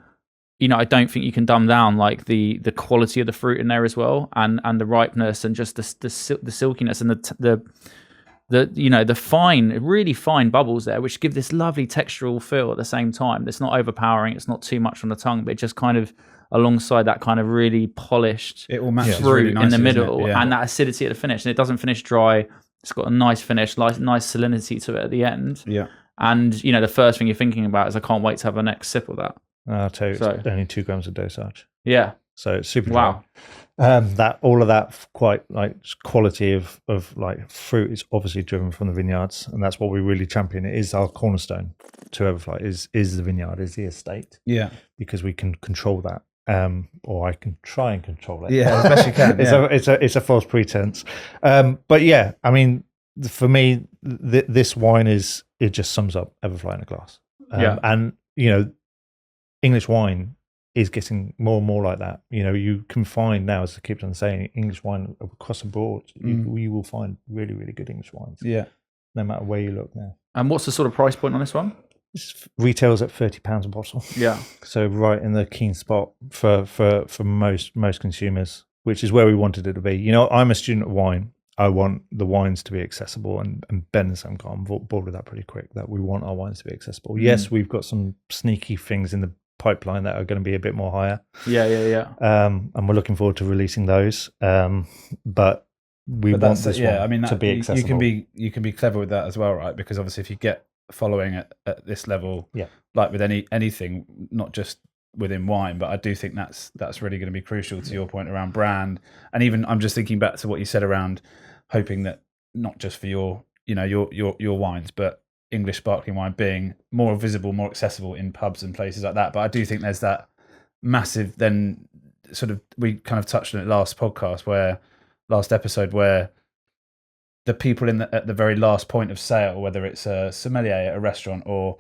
I don't think you can dumb down like the quality of the fruit in there as well, and the ripeness and just the silkiness and the fine, really fine bubbles there, which give this lovely textural feel at the same time. It's not overpowering. It's not too much on the tongue, but it just kind of alongside that kind of really polished fruit really nicely, in the middle, and that acidity at the finish. And it doesn't finish dry. It's got a nice finish, nice salinity to it at the end. Yeah. And the first thing you're thinking about is I can't wait to have the next sip of that. I'll tell you, it's only 2 grams of dosage. Yeah. So it's super dry. That all of that quite like quality of like fruit is obviously driven from the vineyards, and that's what we really champion. It is our cornerstone to Everflyht is the vineyard, is the estate. Yeah. Because we can control that. Or I can try and control it. Yeah, as best you can. It's a false pretense. But yeah, I mean, for me, this wine it just sums up Everflyht in a glass. And English wine is getting more and more like that. You can find now, as I keep on saying, English wine across the board. You will find really, really good English wines. Yeah, no matter where you look now. And what's the sort of price point on this one? Retails at £30 a bottle. Yeah. So right in the keen spot for most consumers, which is where we wanted it to be. I'm a student of wine, I want the wines to be accessible, and Ben and Sam got on board with that pretty quick, that we want our wines to be accessible. Yes, we've got some sneaky things in the pipeline that are going to be a bit more higher. Yeah. And we're looking forward to releasing those. But want this to be accessible. You can be clever with that as well, right? Because obviously if you get following at this level, like with anything, not just within wine, but I do think that's really going to be crucial to your point around brand. And even I'm just thinking back to what you said around hoping that not just for your wines, but English sparkling wine being more visible, more accessible in pubs and places like that. But I do think there's that massive, then sort of, we kind of touched on it last episode where the people at the very last point of sale, whether it's a sommelier at a restaurant, or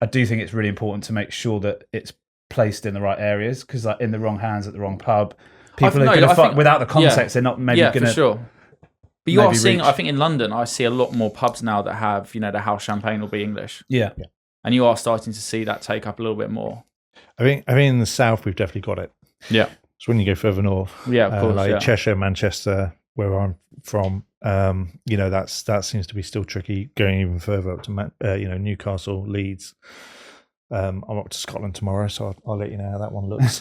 I do think it's really important to make sure that it's placed in the right areas, because like in the wrong hands at the wrong pub, people are going to find, without the context, they're not maybe going to. Yeah, for sure. But you are seeing, I think in London, I see a lot more pubs now that have, the house champagne will be English. Yeah. And you are starting to see that take up a little bit more. I think in the south, we've definitely got it. Yeah. So when you go further north, of course, like Cheshire, Manchester, where I'm from, that seems to be still tricky. Going even further up to Newcastle, Leeds. I'm up to Scotland tomorrow, so I'll let you know how that one looks.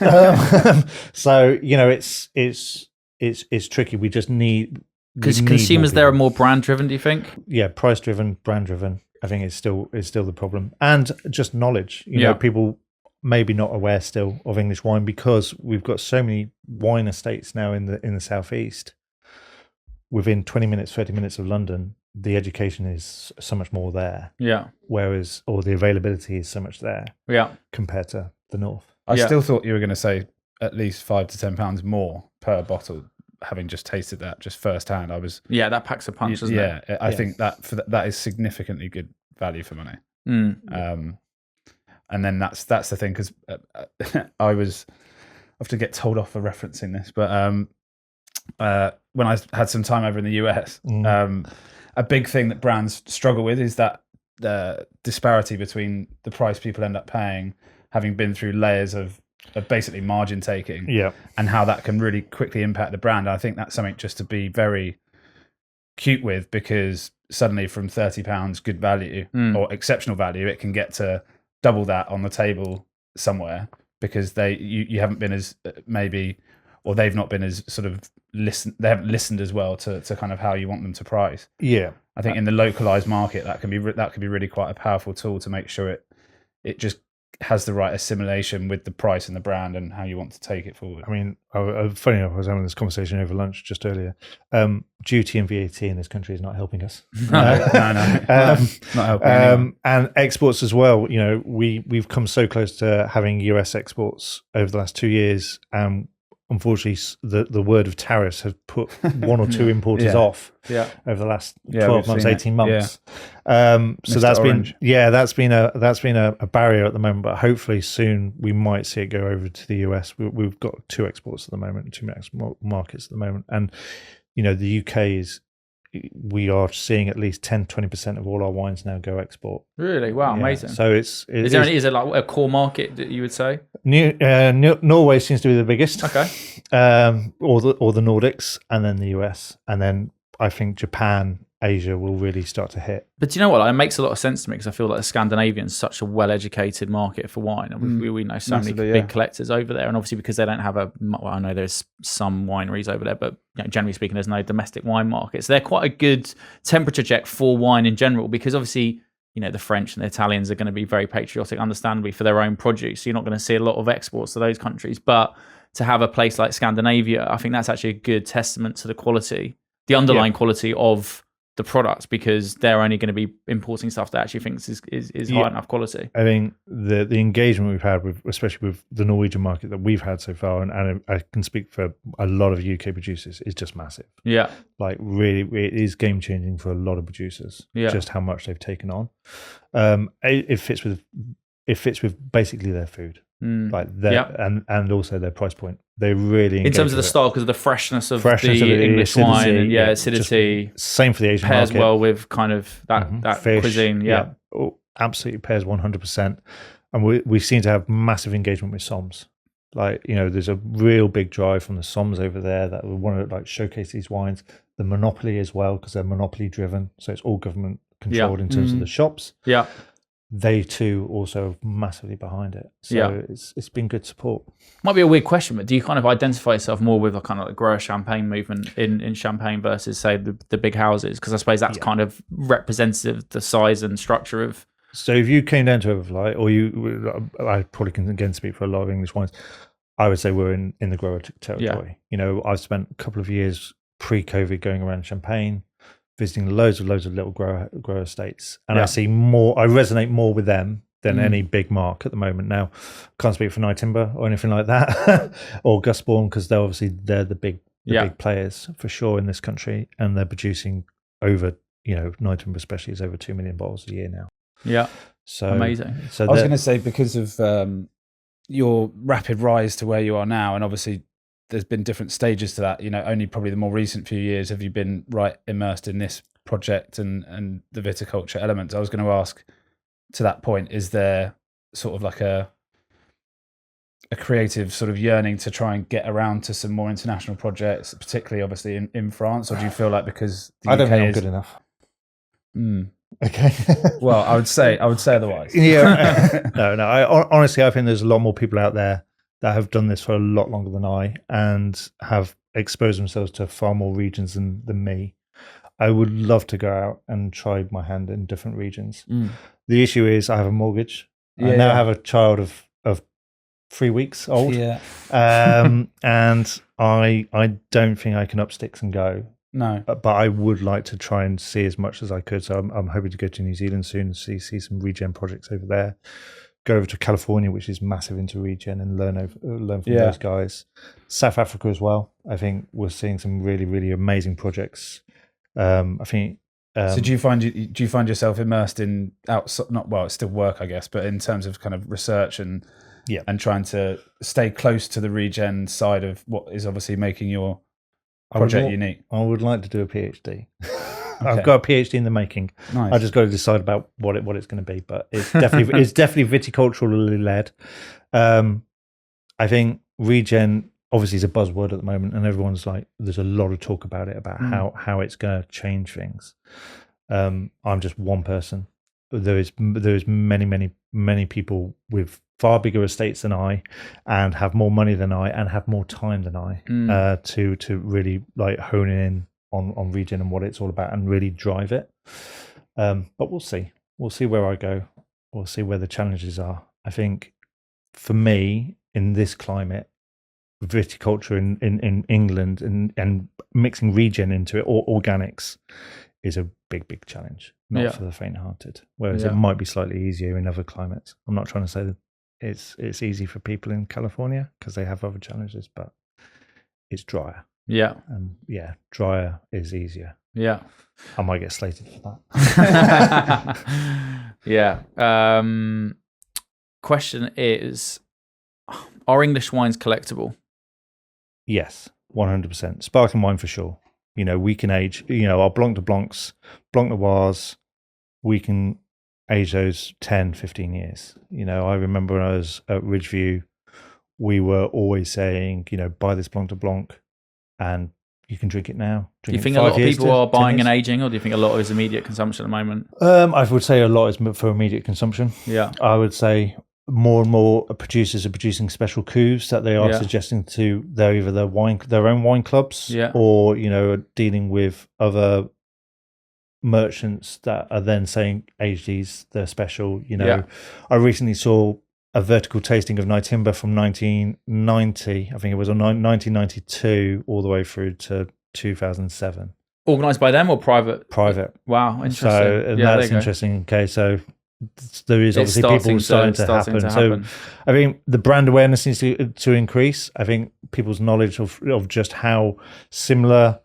So it's tricky. We just need. Because consumers there are more brand driven, do you think? Yeah, price driven, brand driven. I think it's still the problem, and just knowledge. People maybe not aware still of English wine, because we've got so many wine estates now in the southeast. Within 20 minutes, 30 minutes of London, the education is so much more there. Yeah. Or the availability is so much there. Yeah. Compared to the north. I still thought you were going to say at least £5 to £10 more per bottle. Having just tasted that just firsthand, I was that packs a punch, doesn't it? Yeah, I think that is significantly good value for money. And then that's the thing, because I often get told off for referencing this, but when I had some time over in the US, a big thing that brands struggle with is that the disparity between the price people end up paying, having been through layers of basically margin taking, and how that can really quickly impact the brand. I think that's something just to be very cute with, because suddenly from £30 good value or exceptional value, it can get to double that on the table somewhere, because you haven't been as maybe, or they've not been as sort of they haven't listened as well to kind of how you want them to price. Yeah, I think in the localized market that can be really quite a powerful tool to make sure it just has the right assimilation with the price and the brand and how you want to take it forward. I mean, funny enough, I was having this conversation over lunch just earlier. Duty and VAT in this country is not helping us. No. Not helping anyone. And exports as well. We've come so close to having US exports over the last 2 years, and unfortunately, the word of tariffs have put one or two importers off over the last 12 months, 18 months. So that's Orange. been a barrier at the moment, but hopefully soon we might see it go over to the US. We've got 2 exports at the moment, 2 markets at the moment, and the UK we are seeing at least 10-20% of all our wines now go export. Really? Wow, amazing. So is it like a core market that you would say? Norway seems to be the biggest. Okay. Or the Nordics, and then the US, and then I think Japan, Asia will really start to hit. But do you know what? It makes a lot of sense to me, because I feel like the Scandinavian's such a well-educated market for wine, and we know so many big collectors over there, and obviously because they don't have I know there's some wineries over there, but generally speaking, there's no domestic wine market, so they're quite a good temperature check for wine in general, because obviously the French and the Italians are going to be very patriotic, understandably, for their own produce, so you're not going to see a lot of exports to those countries, but to have a place like Scandinavia, I think that's actually a good testament to the quality, the underlying quality of the products, because they're only going to be importing stuff that actually thinks is high enough quality. I think the engagement we've had with, especially with the Norwegian market that we've had so far, and I can speak for a lot of UK producers, is just massive. Yeah, like really, it is game changing for a lot of producers. Yeah, just how much they've taken on. It fits with basically their food. Like and also their price point. They really in terms of the style, because of the freshness of the English wine and acidity. Same for the Asian pairs market. well with kind of that fish, cuisine. Yeah. Absolutely pairs 100%. And we seem to have massive engagement with SOMs. Like there's a real big drive from the SOMs over there that want to like showcase these wines. the monopoly as well, because they're monopoly driven. So it's all government controlled in terms of the shops. Yeah. They too also massively behind it. So it's been good support. Might be a weird question, but do you kind of identify yourself more with a kind of like grower champagne movement in Champagne versus, say, the big houses? Because I suppose that's kind of representative of the size and structure of. So if you came down to Everflyht, or I probably can again speak for a lot of English wines, I would say we're in the grower territory. I've spent a couple of years pre-COVID going around Champagne, visiting loads of little grower estates, and I see more. I resonate more with them than any big mark at the moment. Now, can't speak for Night Timber or anything like that, or Gusbourne, because they're the big players for sure in this country, and they're producing over Night Timber especially is over 2 million bottles a year now. Yeah, so amazing. So I was going to say, because of your rapid rise to where you are now, and obviously there's been different stages to that. Only probably the more recent few years have you been right immersed in this project and the viticulture element. I was going to ask, to that point, is there sort of like a creative sort of yearning to try and get around to some more international projects, particularly obviously in France, or do you feel like because the I don't UK think I'm good enough? Okay. Well, I would say otherwise. Yeah. No. Honestly, I think there's a lot more people out there that have done this for a lot longer than I and have exposed themselves to far more regions than me. I would love to go out and try my hand in different regions. The issue is I have a mortgage. I now have a child of 3 weeks old. And I don't think I can up sticks and go. No. But I would like to try and see as much as I could. So I'm hoping to go to New Zealand soon and see some regen projects over there. Go over to California, which is massive into regen, and learn from those guys. South Africa as well. I think we're seeing some really, really amazing projects. I think. So do you find yourself immersed in outside? Not well, it's still work, I guess, but in terms of kind of research and trying to stay close to the regen side of what is obviously making your project unique. I would like to do a PhD. I've got a PhD in the making. Nice. I just got to decide about what it's going to be, but it's definitely viticulturally led. I think regen obviously is a buzzword at the moment, and everyone's like, there's a lot of talk about it, about how it's going to change things. I'm just one person. There is many people with far bigger estates than I, and have more money than I, and have more time than I to really like hone in on regen and what it's all about and really drive it. But we'll see where I go. We'll see where the challenges are. I think for me in this climate, viticulture in England and mixing regen into it, or organics, is a big challenge, not for the faint-hearted. Whereas it might be slightly easier in other climates. I'm not trying to say that it's easy for people in California because they have other challenges, but it's drier. Yeah. And drier is easier. Yeah. I might get slated for that. Yeah. Question is, are English wines collectible? Yes, 100%. Sparkling wine for sure. We can age, our Blanc de Blancs, Blanc Noirs, we can age those 10, 15 years. I remember when I was at Ridgeview, we were always saying, buy this Blanc de Blanc and you can drink it now. Do you think a lot of people are buying and aging, or do you think a lot is immediate consumption at the moment? I would say a lot is for immediate consumption. Yeah. I would say more and more producers are producing special coups that they are suggesting to either their own wine clubs, or dealing with other merchants that are then saying age these, they're special. I recently saw a vertical tasting of Night Timber from 1990. I think it was on 1992 all the way through to 2007. Organised by them or private? Private. Wow, interesting. So that's interesting. Okay, so there is obviously people starting to happen. So I think the brand awareness needs to increase. I think people's knowledge of just how similar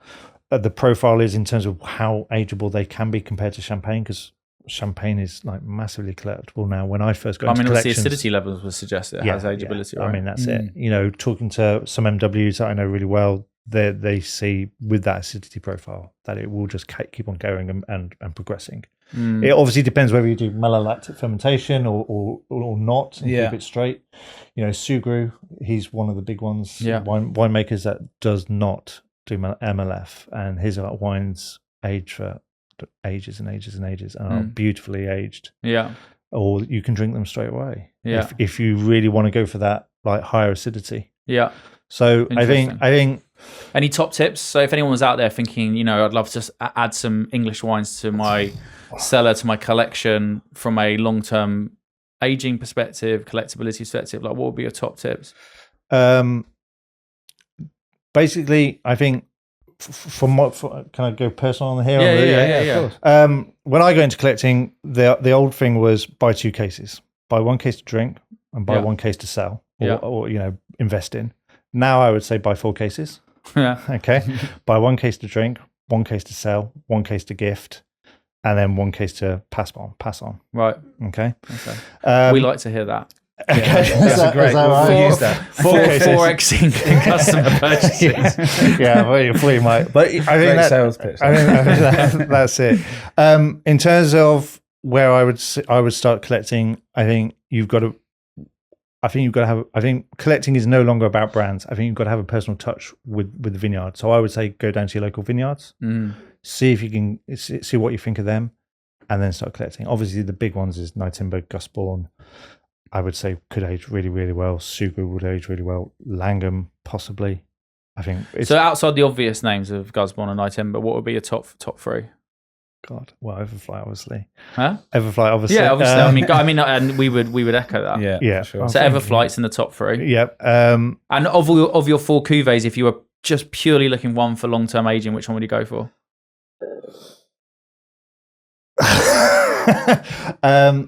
the profile is in terms of how ageable they can be compared to champagne, because champagne is like massively collectible now. When I first got into collections, the acidity levels would suggest it has ageability. Right? I mean, that's it. Talking to some MWs that I know really well, they see with that acidity profile that it will just keep on going and progressing. It obviously depends whether you do malolactic fermentation or not, and keep it straight. Sugru, he's one of the big ones, winemakers that does not do MLF, and his wines age for ages and ages and ages, and are beautifully aged. Yeah. Or you can drink them straight away. Yeah. If you really want to go for that like higher acidity. Yeah. So I think. Any top tips? So if anyone was out there thinking, I'd love to add some English wines to my cellar, to my collection, from a long-term aging perspective, collectability perspective, like what would be your top tips? Basically, I think can I go personal on here? Yeah. Of course. When I go into collecting, the old thing was buy 2 cases, buy 1 case to drink and buy 1 case to sell, or invest in. Now I would say buy 4 cases. Yeah. Okay. Buy 1 case to drink, 1 case to sell, 1 case to gift, and then 1 case to pass on. Right. Okay. We like to hear that. Okay. That's a great. We'll use that. 4xing customer purchases. We might. But I think Great sales pitch. I think that's it. In terms of where I would start collecting, I think you've got to have. I think collecting is no longer about brands. I think you've got to have a personal touch with the vineyard. So I would say go down to your local vineyards, see if you can see what you think of them, and then start collecting. Obviously, the big ones is Nightingale, Gusbourne. I would say could age really, really well. Sugu would age really well. Langham, possibly. I think. So outside the obvious names of Gusbourne and Nightingale, what would be your top 3? God, well, Everflyht, obviously. Huh? Everflyht, obviously. Yeah, obviously. I mean, and we would echo that. Yeah, sure. So Everflight's in the top 3. Yep. And of your 4 cuvées, if you were just purely looking one for long-term aging, which one would you go for?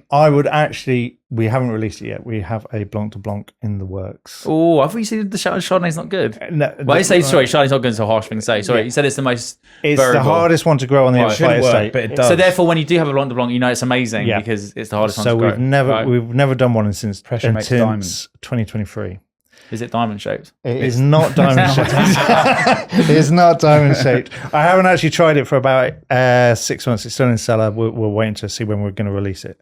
I would actually. We haven't released it yet. We have a Blanc de Blanc in the works. Oh, I thought you said the Chardonnay's not good. No, well, I say Chardonnay's not good. It's a harsh thing to say. Sorry, you said it's the most. It's variable. the hardest one to grow on the Everflyht estate, but it does. So therefore, when you do have a Blanc de Blanc, it's amazing because it's the hardest one to grow. So we've never done one since Pressure makes diamonds. 2023. Is it diamond shaped? It is not diamond shaped. It is not diamond shaped. I haven't actually tried it for about 6 months. It's still in cellar. We're waiting to see when we're going to release it.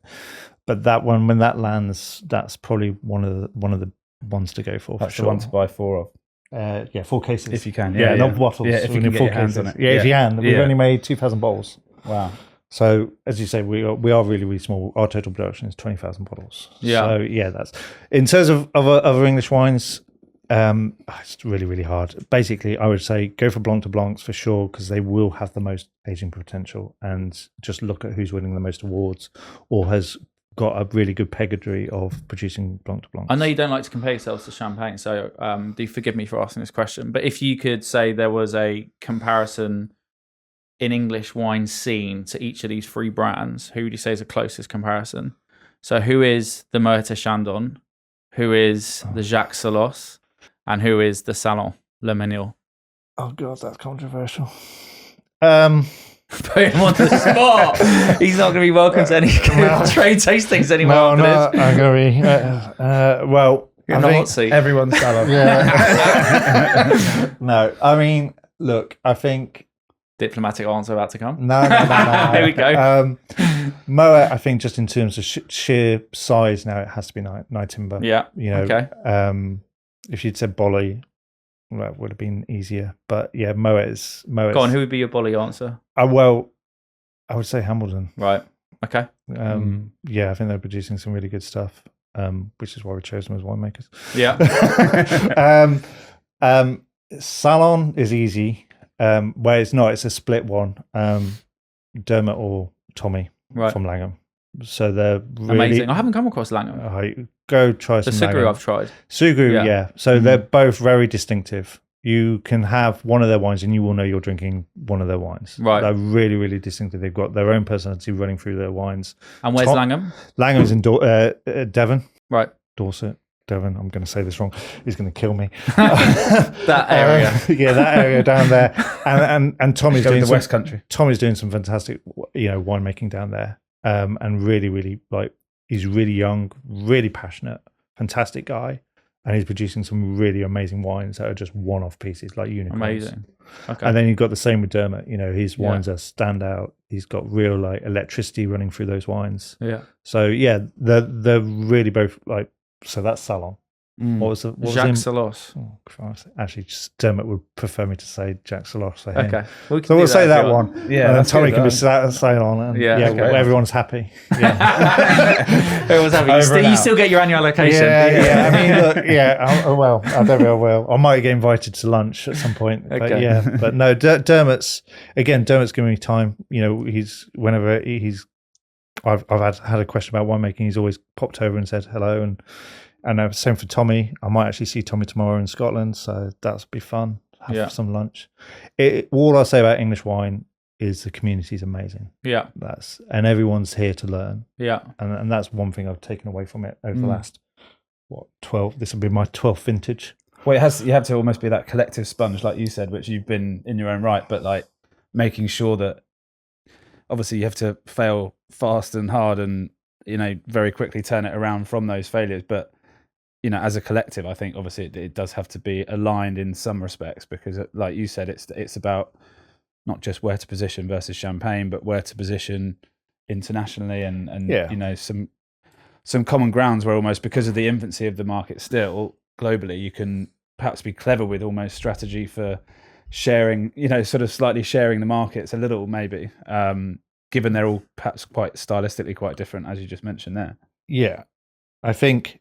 But that one, when that lands, that's probably one of the ones to go for. That's for the sure. one to buy 4 of. 4 cases If you can. not bottles. Yeah, if you can get your hands on it. Yeah, if you can. We've only made 2,000 bottles. Wow. So as you say, we are really, really small. Our total production is 20,000 bottles. Yeah. So that's in terms of other English wines. It's really, really hard. Basically, I would say go for Blanc de Blancs for sure, because they will have the most aging potential, and just look at who's winning the most awards or has got a really good pedigree of producing Blanc de Blancs. I know you don't like to compare yourselves to champagne, so do forgive me for asking this question, but if you could say there was a comparison in English wine scene to each of these 3 brands, who would you say is the closest comparison? So who is the Moët Chandon, who is the Jacques Salos, and who is the Salon Le Ménil? Oh God, that's controversial. Put him on the spot. He's not going to be welcome to any trade tastings anymore. No, I'm going to be. Well, you're in the hot seat. Everyone's salon. No, I mean, look, I think diplomatic answer about to come. No. Here we go. Moët, I think, just in terms of sheer size, now it has to be Nightingale. Yeah. Okay. If you'd said Bolly, well, it would have been easier. But yeah, Moët. Go on, who would be your Bolly answer? Well, I would say Hambledon. Right. Okay. Yeah, I think they're producing some really good stuff, which is why we chose them as winemakers. Yeah. Salon is easy. Where it's not, it's a split one. Dermot or Tommy from Langham. So they're really amazing. I haven't come across Langham. Go try the some Sugu Langham. I've tried. Sugu, yeah. So they're both very distinctive. You can have one of their wines and you will know you're drinking one of their wines. Right. They're really, really distinctive. They've got their own personality running through their wines. And where's Langham? Langham's in Devon. Right. Dorset. Devon. I'm going to say this wrong. He's going to kill me. That area. Yeah, that area down there. And Tommy's doing the West Country. Tommy's doing some fantastic, winemaking down there. And really, really, he's really young, really passionate, fantastic guy. And he's producing some really amazing wines that are just one-off pieces, like unicorns. Amazing. Okay. And then you've got the same with Dermot. His wines are standout. He's got real electricity running through those wines. Yeah. So yeah, they're really both so that's Salon. What was the Jacques Salos. Oh, Christ. Actually, just Dermot would prefer me to say Jacques Salos. So him. Okay. So we'll say that one. Yeah, and then that's Tommy good, can be saying on. And okay. Everyone's happy. Yeah. It was happy. You still get your annual allocation. Yeah. I mean, look, I don't know. Well, I might get invited to lunch at some point. But Okay. but no, Dermot's giving me time. I've had a question about winemaking. He's always popped over and said hello, and same for Tommy. I might actually see Tommy tomorrow in Scotland, so that'll be fun. Have some lunch. All I'll say about English wine is the community's amazing. Yeah, and everyone's here to learn. Yeah, and that's one thing I've taken away from it over the last 12. This will be my 12th vintage. Well, you have to almost be that collective sponge, like you said, which you've been in your own right, but like making sure that obviously you have to fail fast and hard, and very quickly turn it around from those failures, but as a collective, I think obviously it does have to be aligned in some respects, because like you said, it's about not just where to position versus champagne, but where to position internationally, and some common grounds where almost because of the infancy of the market still globally, you can perhaps be clever with almost strategy for sharing, sort of slightly sharing the markets a little, maybe, given they're all perhaps quite stylistically quite different, as you just mentioned there. Yeah, I think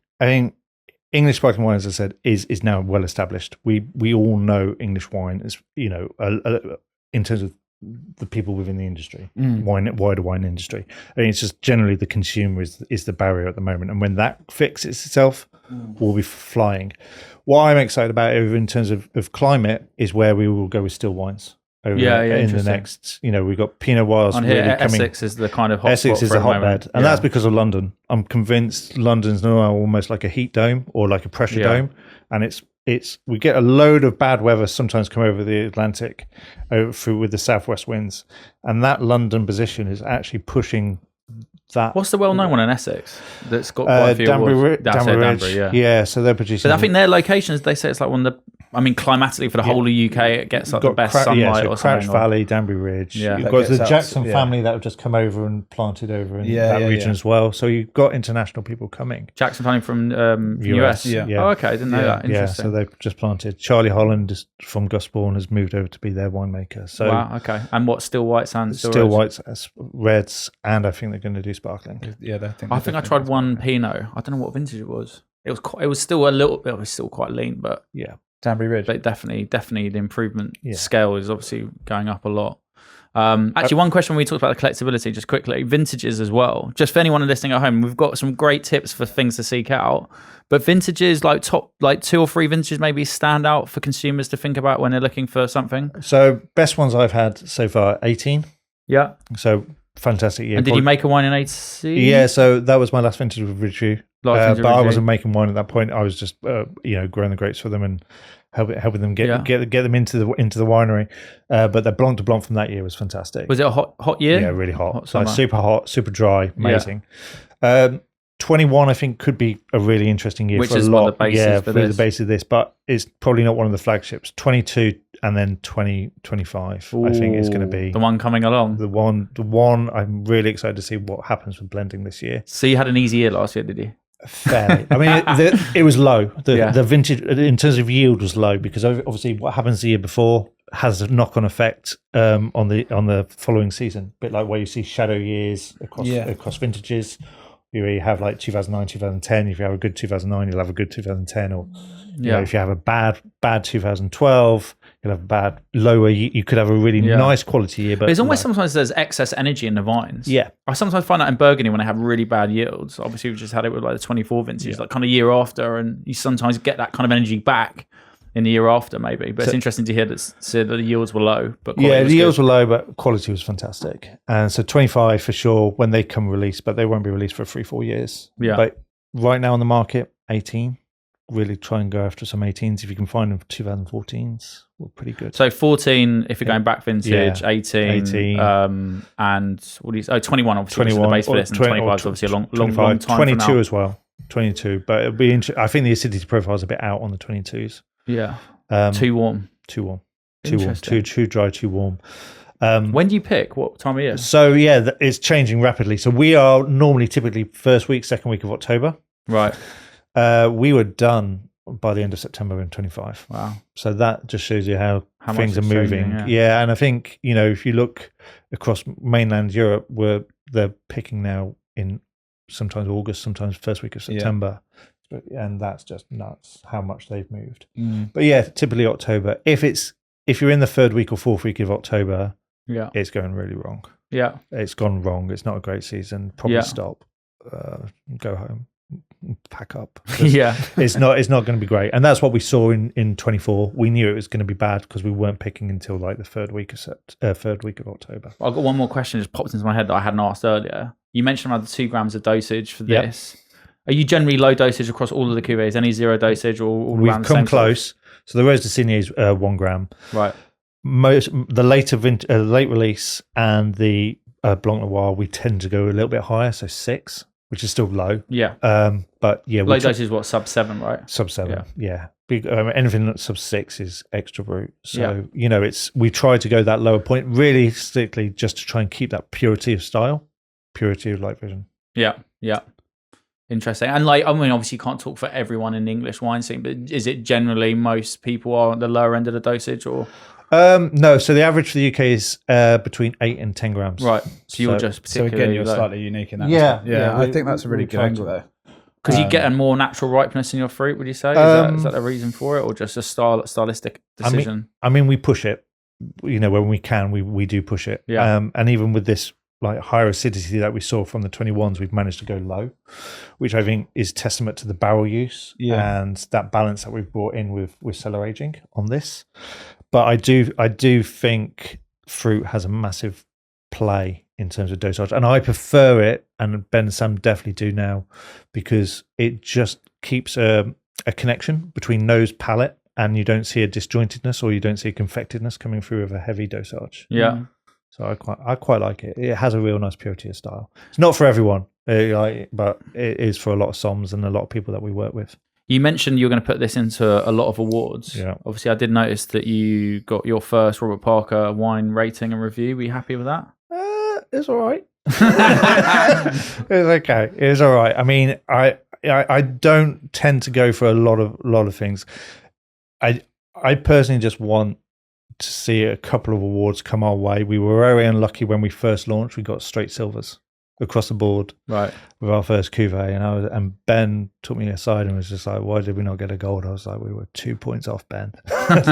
English sparkling wine, as I said, is now well established. We all know English wine is, in terms of the people within the industry, wider wine industry. I mean, it's just generally the consumer is the barrier at the moment, and when that fixes itself, we'll be flying. What I'm excited about in terms of climate is where we will go with still wines. In the next, we've got Pinot Noirs really coming. Essex is the kind of hotspot. Essex is a hotbed, and that's because of London. I'm convinced London's now almost like a heat dome or like a pressure dome, and it's we get a load of bad weather sometimes come over the Atlantic, through with the southwest winds, and that London position is actually pushing that. What's the well-known one in Essex that's got quite a few awards? Danbury Ridge. Yeah, so they're producing. But I think their locations, they say it's like one of the. I mean, climatically for the whole of the UK, it gets like the best sunlight or something. Crouch Valley, Danbury Ridge. Yeah. You've got the Jackson family that have just come over and planted over in that region as well. So you've got international people coming. Jackson family from US. Yeah. Oh, okay. I didn't know that. Interesting. So they've just planted. Charlie Holland from Gusbourne has moved over to be their winemaker. So wow. Okay. And what, still whites and still whites, reds, and I think they're going to do sparkling. Yeah, I think I tried one Pinot. I don't know what vintage it was. It was still quite lean, but yeah. Danbury Ridge. But definitely the improvement scale is obviously going up a lot. Actually, one question when we talked about the collectability, just quickly, vintages as well. Just for anyone listening at home, we've got some great tips for things to seek out. But vintages, like top 2 or 3 vintages, maybe stand out for consumers to think about when they're looking for something. So best ones I've had so far, 18. Yeah. So fantastic year. And did you make a wine in 18? Yeah, so that was my last vintage with Review. But I wasn't making wine at that point. I was just, growing the grapes for them and helping them get them into the winery. But the Blanc de Blanc from that year was fantastic. Was it a hot year? Yeah, really hot. Super hot, super dry, amazing. 21, I think, could be a really interesting year. Which for is a lot. One of the bases for this. The base of this, but it's probably not one of the flagships. 22 and then 2025, I think is going to be the one coming along. The one I'm really excited to see what happens with blending this year. So you had an easy year last year, did you? Fairly. I mean, it was low. The vintage, in terms of yield, was low because obviously what happens the year before has a knock-on effect on the following season. A bit like where you see shadow years across vintages. You have like 2009, 2010. If you have a good 2009, you'll have a good 2010. Or if you have a bad 2012, you'll have a bad lower. You could have a really nice quality year. But it's almost sometimes there's excess energy in the vines. Yeah. I sometimes find that in Burgundy when they have really bad yields. Obviously, we've just had it with like the 24 vintage, like kind of year after, and you sometimes get that kind of energy back in the year after, maybe. But it's interesting to hear that the yields were low. But the yields were low, but quality was fantastic. And so 25 for sure when they come released, but they won't be released for 3-4 years. Yeah. But right now on the market, 18. Really try and go after some 18s. If you can find them for 2014s, we're pretty good. So 14, if you're going back vintage, 18. And what do you say? 21, obviously, 21, the base for this, and 25 is obviously a long time 22 from now. as well. 22, but it'll be I think the acidity profile is a bit out on the 22s. Yeah. Too warm. Too dry, too warm. When do you pick? What time of year? So it's changing rapidly. So we are normally typically first week, second week of October. Right. We were done by the end of September in 25. Wow. So that just shows you how How things are much it's moving. changing, Yeah, and I think, if you look across mainland Europe, where they're picking now in sometimes August, sometimes first week of September. And that's just nuts how much they've moved. But yeah, typically October. If you're in the third week or fourth week of October, it's going really wrong. Yeah. It's gone wrong. It's not a great season. Probably stop, go home, pack up. Yeah. It's not going to be great. And that's what we saw in 24. We knew it was going to be bad because we weren't picking until like the third week of October. I've got one more question just popped into my head that I hadn't asked earlier. You mentioned around the 2 grams of dosage for this. Are you generally low dosage across all of the cuvées? Any zero dosage or all We've around the come same close. So the Rose de Signy is 1 gram. Right. The late release and the Blanc Noir, we tend to go a little bit higher, so 6, which is still low. Yeah. But yeah, low dosage is what, sub 7, right? Sub 7. Yeah. Anything that's sub 6 is extra brute. So we try to go that lower point realistically, just to try and keep that purity of style, purity of light vision. Yeah. Yeah. Interesting. And obviously you can't talk for everyone in the English wine scene, but is it generally most people are at the lower end of the dosage or? No, so the average for the UK is between 8 and 10 grams. Right. So you're just particularly So again, you're low. slightly unique in that. Yeah. Respect. Yeah. I think that's a really good angle though. Because you get a more natural ripeness in your fruit, would you say? Is that the reason for it, or just a stylistic decision? I mean, we push it. When we can, we do push it. Yeah. And even with this like higher acidity that we saw from the 21s, we've managed to go low, which I think is testament to the barrel use and that balance that we've brought in with cellar aging on this. But I do think fruit has a massive play in terms of dosage, and I prefer it, and Ben and Sam definitely do now, because it just keeps a connection between nose palate, and you don't see a disjointedness or you don't see a confectedness coming through with a heavy dosage. Yeah. So I quite like it. It has a real nice purity of style. It's not for everyone, but it is for a lot of somms and a lot of people that we work with. You mentioned you're going to put this into a lot of awards. Yeah. Obviously, I did notice that you got your first Robert Parker wine rating and review. Were you happy with that? It's all right. It's okay. It's all right. I mean, I don't tend to go for a lot of things. I personally just want to see a couple of awards come our way. We were very unlucky when we first launched. We got straight silvers across the board, right, with our first cuvee, and Ben took me aside and was just like, "Why did we not get a gold?" I was like, "We were 2 points off, Ben.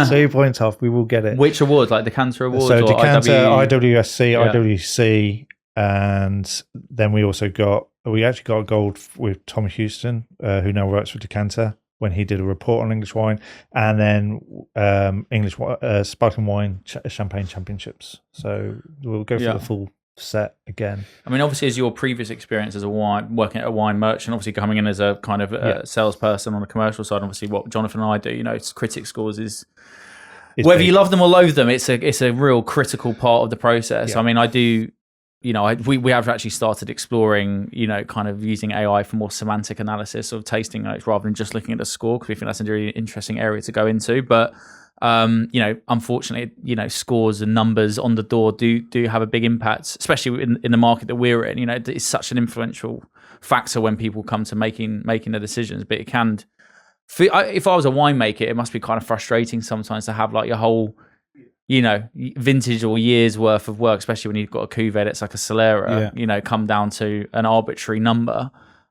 2 points off. We will get it." Which awards, like Decanter Awards? So or Decanter, IWSC, IWC, and then we actually got a gold with Tom Houston, who now works for Decanter, when he did a report on English wine, and then English sparkling wine champagne championships. So we'll go for the full set again. I mean, obviously, as your previous experience as working at a wine merchant, obviously coming in as a kind of salesperson on the commercial side, obviously what Jonathan and I do, critic scores is whether big. You love them or loathe them, it's a real critical part of the process. Yeah. I mean, I do. We have actually started exploring, kind of using AI for more semantic analysis of tasting notes rather than just looking at a score, because we think that's a really interesting area to go into. But, unfortunately, scores and numbers on the door do have a big impact, especially in the market that we're in. It's such an influential factor when people come to making the decisions. But it can, if I was a winemaker, it must be kind of frustrating sometimes to have like your whole vintage or years worth of work, especially when you've got a cuvee that's like a Solera, come down to an arbitrary number.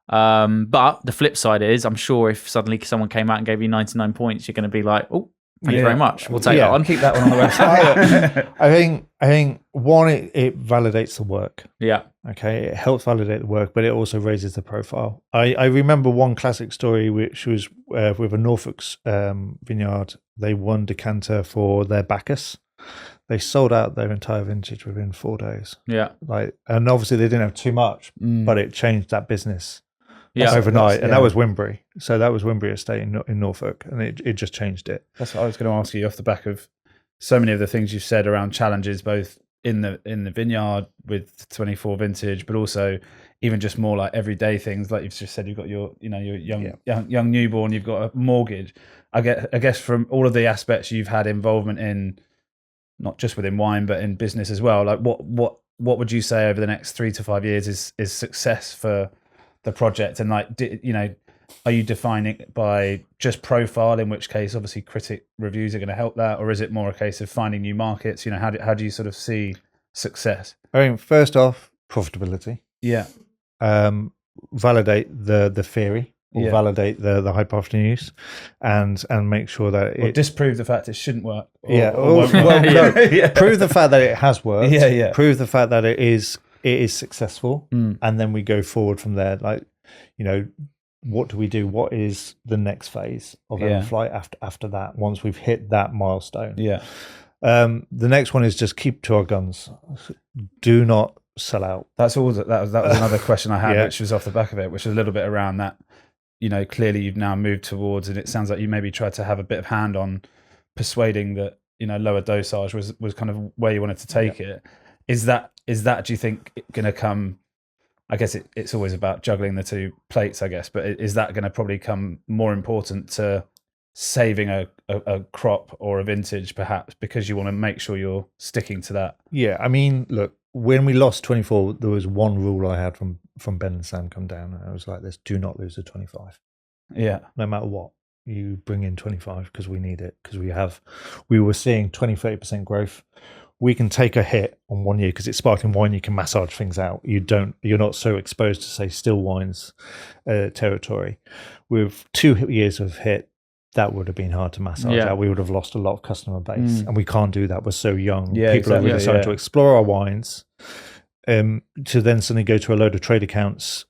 But the flip side is, I'm sure if suddenly someone came out and gave you 99 points, you're going to be like, oh, thank you very much. We'll take that one. Keep that one on the website. I think one, it validates the work. Yeah. Okay. It helps validate the work, but it also raises the profile. I remember one classic story, which was with a Norfolk's vineyard. They won Decanter for their Bacchus. They sold out their entire vintage within 4 days. Yeah. And obviously they didn't have too much, but it changed that business overnight. And that was Wimbury. So that was Wimbury Estate in Norfolk, and it just changed it. That's what I was going to ask you off the back of so many of the things you've said around challenges, both in the vineyard with 24 vintage, but also even just more like everyday things. Like you've just said, you've got your young newborn, you've got a mortgage. I guess from all of the aspects you've had involvement in, not just within wine, but in business as well. Like what would you say over the next 3 to 5 years is success for the project? And are you defining it by just profile, in which case obviously critic reviews are going to help that, or is it more a case of finding new markets? You know, how do you sort of see success? I mean, first off, profitability. Yeah. Validate the theory, or Yeah. validate the hypotenuse, and make sure that Or it disprove the fact it shouldn't work. Prove the fact that it has worked. Yeah. Prove the fact that it is successful, and then we go forward from there. Like, you know, what do we do? What is the next phase of Everflyht after that? Once we've hit that milestone, the next one is just keep to our guns. Do not sell out. That's all. That was another question I had, which was off the back of it, which was a little bit around that. You know, clearly you've now moved towards, and it sounds like you maybe tried to have a bit of hand on persuading that, you know, lower dosage was kind of where you wanted to take it. Is that do you think going to come? I guess it's always about juggling the two plates, I guess, but is that going to probably come more important to saving a crop or a vintage, perhaps, because you want to make sure you're sticking to that? Yeah, I mean, look, when we lost 24, there was one rule I had from Ben and Sam come down, and I was like this: do not lose the 25. Yeah, no matter what, you bring in 25 because we need it, because we were seeing 20-30% growth. We can take a hit on 1 year because it's sparkling wine. You can massage things out. You're not so exposed to, say, still wines territory. With 2 years of hit, that would have been hard to massage out. We would have lost a lot of customer base, and we can't do that. We're so young. People are really starting to explore our wines. To then suddenly go to a load of trade accounts,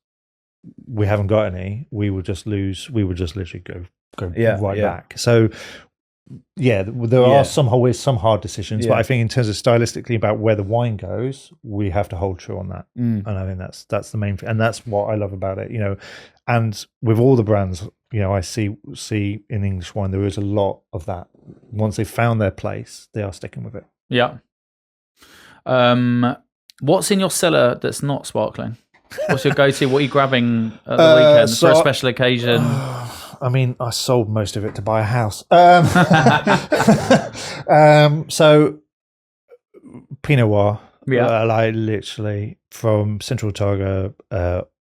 we haven't got any. We would just lose. We would just literally go back. So. Yeah, there are always some hard decisions, but I think in terms of stylistically about where the wine goes, we have to hold true on that, and I think that's the main thing, and that's what I love about it. You know, and with all the brands, you know, I see in English wine there is a lot of that. Once they've found their place, they are sticking with it. Yeah. What's in your cellar that's not sparkling? What's your go-to? What are you grabbing at the weekend for a special occasion? I mean, I sold most of it to buy a house. So Pinot Noir, like literally from Central Otago,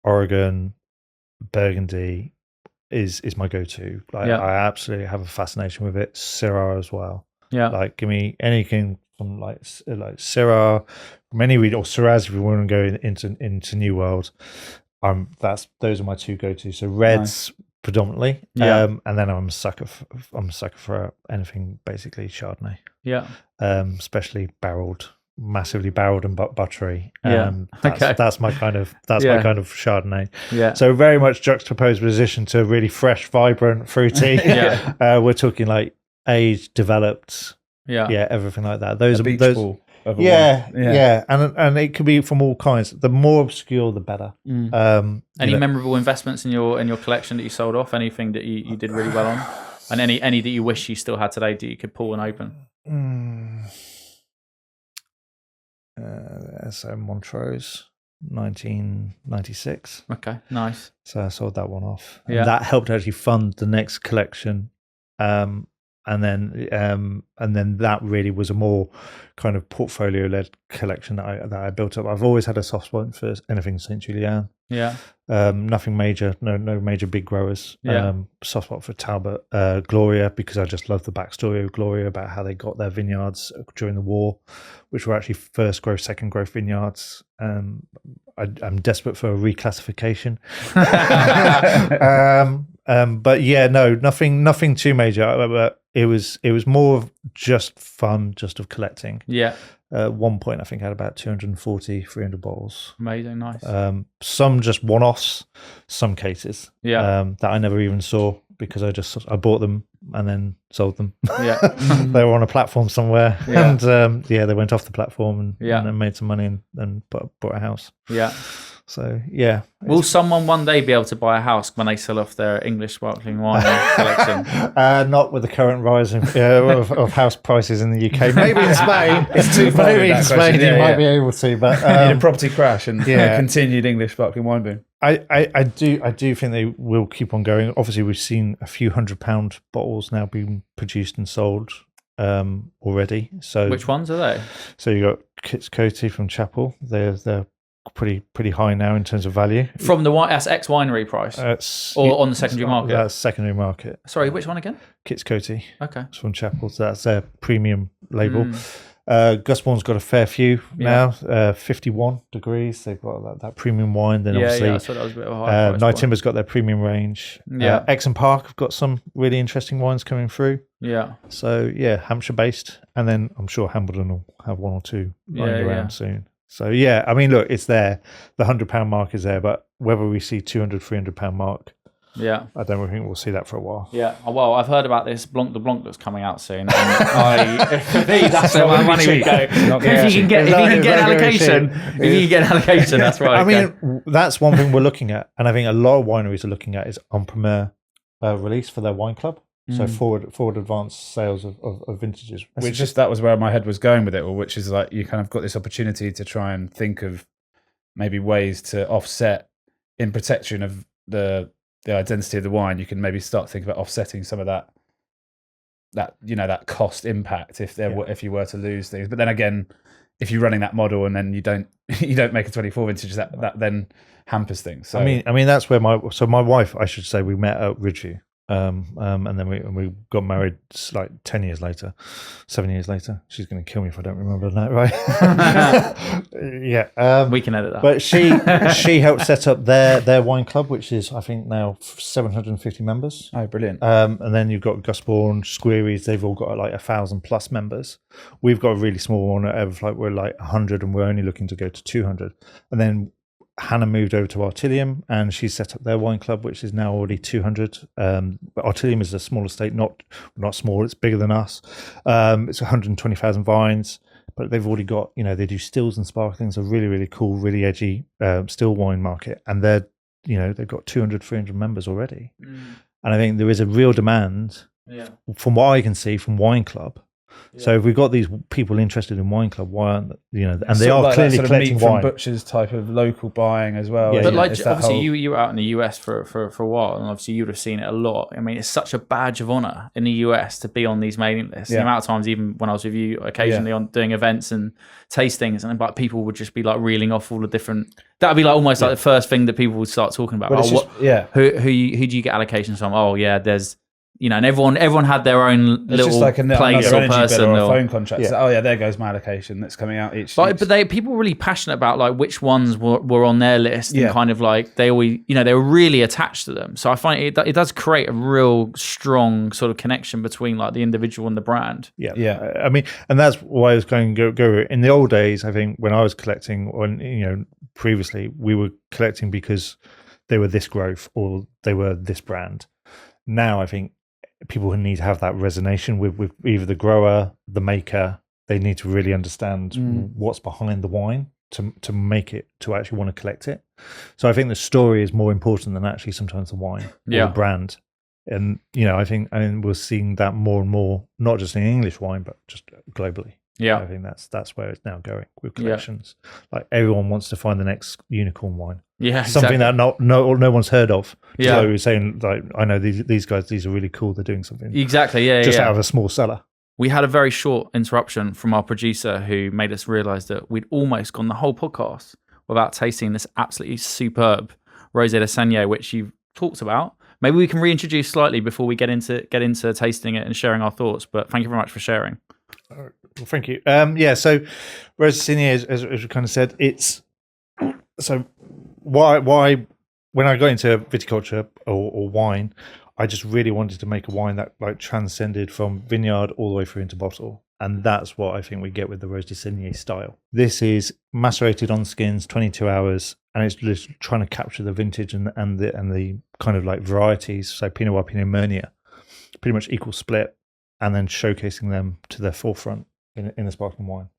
Oregon, Burgundy is my go-to. Like I absolutely have a fascination with it. Syrah as well. Yeah, like give me anything from like Syrah, from any region, or Shiraz if you want to go into New World. Those are my two go-tos. So reds. Nice. Predominantly, and then I'm a sucker for anything basically Chardonnay. Yeah, especially massively barreled and buttery. That's my kind of my kind of Chardonnay. Yeah. So very much juxtaposed position to really fresh, vibrant, fruity. We're talking like aged, developed. Everything like that. Those are. And it could be from all kinds. The more obscure, the better. Any memorable investments in your collection that you sold off? Anything that you did really well on, and any that you wish you still had today that you could pull and open? So Montrose, 1996. Okay, nice. So I sold that one off. Yeah, and that helped actually fund the next collection. And then that really was a more kind of portfolio-led collection that I built up. I've always had a soft spot for anything Saint Julian. Yeah. Nothing major, no major big growers. Yeah. Soft spot for Talbot, Gloria, because I just love the backstory of Gloria about how they got their vineyards during the war, which were actually first growth, second growth vineyards. I'm desperate for a reclassification. But yeah, no, nothing too major. But it was more of just fun, just of collecting. Yeah. At one point, I think I had about 240, 300 bottles. Amazing, nice. Some just one-offs, some cases. Yeah. That I never even saw because I bought them and then sold them. Yeah. They were on a platform somewhere, and they went off the platform and then made some money and bought a house. Yeah. So yeah. Will someone one day be able to buy a house when they sell off their English sparkling wine collection? Not with the current rise of house prices in the UK. Maybe in Spain. It's too far. Maybe in Spain you might be able to, but you need a property crash and continued English sparkling wine boom. I do think they will keep on going. Obviously, we've seen a few £100 bottles now being produced and sold already. So which ones are they? So you got Kits Coty from Chapel. They're pretty high now in terms of value. From the that's ex winery price, or on the secondary market. That's secondary market. Sorry, which one again? Kit's Coty. Okay, it's from Chapel. So that's their premium label. Gusbourne's got a fair few now. 51 degrees. They've got that premium wine. Then obviously, so that was a bit of a high price Night Timber's got their premium range. Exon Park have got some really interesting wines coming through. Yeah. So Hampshire based, and then I'm sure Hambledon will have one or two lying around soon. So I mean, look, it's there. The £100 mark is there, but whether we see £200-300 mark, I don't think we'll see that for a while. Yeah. Well, I've heard about this Blanc de Blanc that's coming out soon. And for me, that's where my money would go. If you can get allocation, that's right. I mean, that's one thing we're looking at, and I think a lot of wineries are looking at is en primeur release for their wine club. So forward advanced sales of vintages. That was where my head was going with it, or which is like you kind of got this opportunity to try and think of maybe ways to offset in protection of the identity of the wine. You can maybe start thinking about offsetting some of that that cost impact if you were to lose things. But then again, if you're running that model and then you don't make a 24 vintage, that then hampers things. So I mean that's where my wife, I should say, we met at Ridgeview. And then we got married like 7 years later. She's going to kill me if I don't remember that, right? We can edit that. But she helped set up their wine club, which is I think now 750 members. Oh, brilliant! And then you've got Gusbourne, Squeries. They've all got like 1,000+ members. We've got a really small one at Everflyht. We're like 100, and we're only looking to go to 200. And then Hannah moved over to Artilium, and she set up their wine club, which is now already 200. But Artilium is a smaller estate, not small. It's bigger than us. It's 120,000 vines, but they've already got, they do stills and sparklings, a really, really cool, really edgy still wine market, and they've got 200, 300 members already. And I think there is a real demand, from what I can see, from Wine Club. So if we've got these people interested in Wine Club, why aren't and they are like clearly that collecting meat from wine. butchers type of local buying as well. But like obviously you were out in the US for a while, and obviously you would have seen it a lot. I mean, it's such a badge of honor in the US to be on these mailing lists. The amount of times, even when I was with you occasionally on doing events and tastings, and like people would just be like reeling off all the different. That would be like almost like the first thing that people would start talking about. Who do you get allocations from? Oh yeah, there's. And everyone had their own little just like place or person or a phone contract. Yeah. So, there goes my allocation that's coming out each. But people were really passionate about like which ones were on their list, and kind of like they always, they were really attached to them. So I find it does create a real strong sort of connection between like the individual and the brand. Yeah. I mean, and that's why I was going to go in the old days. I think when I was collecting, previously we were collecting because they were this growth or they were this brand. Now I think people need to have that resonance with either the grower, the maker. They need to really understand what's behind the wine to make it, to actually want to collect it. So I think the story is more important than actually sometimes the wine or the brand. And I think we're seeing that more and more, not just in English wine, but just globally. Yeah, I think that's where it's now going with collections. Like everyone wants to find the next unicorn wine. Yeah, something that no one's heard of. So we were saying, like, I know these guys, these are really cool. They're doing something exactly. Just out of a small cellar. We had a very short interruption from our producer who made us realise that we'd almost gone the whole podcast without tasting this absolutely superb Rosé de Saignée, which you've talked about. Maybe we can reintroduce slightly before we get into tasting it and sharing our thoughts. But thank you very much for sharing. Well, thank you. So Rosé de Saignée, as we kind of said, it's so why when I got into viticulture or wine, I just really wanted to make a wine that like transcended from vineyard all the way through into bottle. And that's what I think we get with the Rosé de Saignée style. This is macerated on skins, 22 hours, and it's just trying to capture the vintage and the kind of like varieties. So Pinot Noir, Pinot Meunier, pretty much equal split, and then showcasing them to their forefront in the sparkling wine.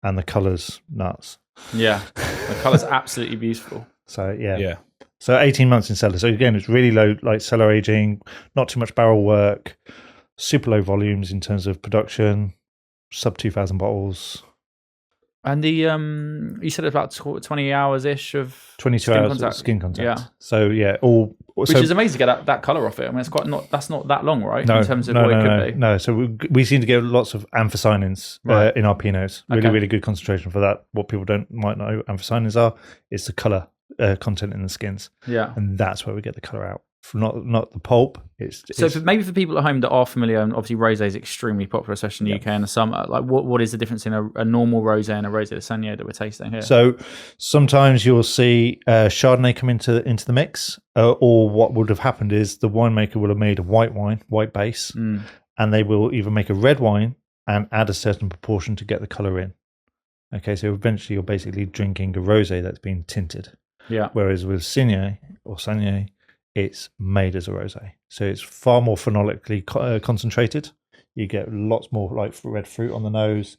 And the colours, nuts. Yeah, the colour's absolutely beautiful. So yeah. So 18 months in cellar. So again, it's really low, like cellar aging, not too much barrel work, super low volumes in terms of production, sub 2,000 bottles. And the you said it's about 20 hours ish of 22 skin hours contact. of skin contact. Yeah. So yeah, Which is amazing to get that colour off it. I mean, that's not that long, right? In terms of what it could be. No, so we seem to get lots of anthocyanins in our Pinots. Really good concentration for that. What people might know anthocyanins are, it's the colour content in the skins. Yeah. And that's where we get the colour out. Not the pulp. Maybe for people at home that are familiar, and obviously rosé is extremely popular, especially in the UK in the summer. Like, what is the difference in a normal rosé and a rosé de Saignée that we're tasting here? So sometimes you'll see Chardonnay come into the mix, or what would have happened is the winemaker will have made a white base, and they will either make a red wine and add a certain proportion to get the colour in. Okay, so eventually you're basically drinking a rosé that's been tinted. Yeah. Whereas with Saignée or Saignée, it's made as a rosé, so it's far more phenolically concentrated. You get lots more like red fruit on the nose.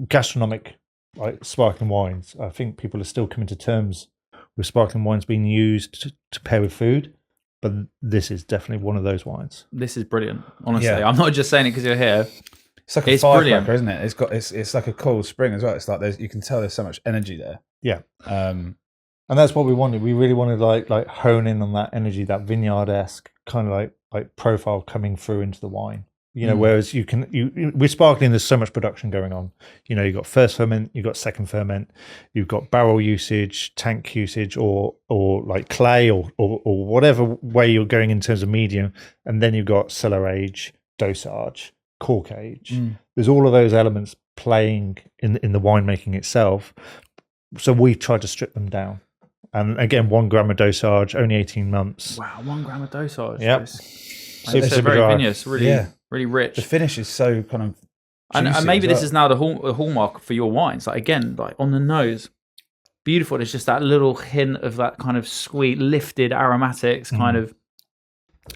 Gastronomic, like sparkling wines. I think people are still coming to terms with sparkling wines being used to pair with food, but this is definitely one of those wines. This is brilliant. Honestly, I'm not just saying it because you're here. It's like a firecracker, isn't it? It's like a cold spring as well. It's like you can tell there's so much energy there. Yeah. And that's what we wanted. We really wanted like hone in on that energy, that vineyard-esque kind of like profile coming through into the wine. You know, whereas with sparkling, there's so much production going on. You know, you've got first ferment, you've got second ferment, you've got barrel usage, tank usage, or like clay or whatever way you're going in terms of medium, and then you've got cellar age, dosage, cork age. There's all of those elements playing in the winemaking itself. So we tried to strip them down. And again, 1 gram of dosage, only 18 months. Wow, 1 gram of dosage. Yep. It's very vinous, really rich. The finish is so kind of and maybe this is now the hallmark for your wines. Like again, like on the nose, beautiful. There's just that little hint of that kind of sweet, lifted aromatics kind of.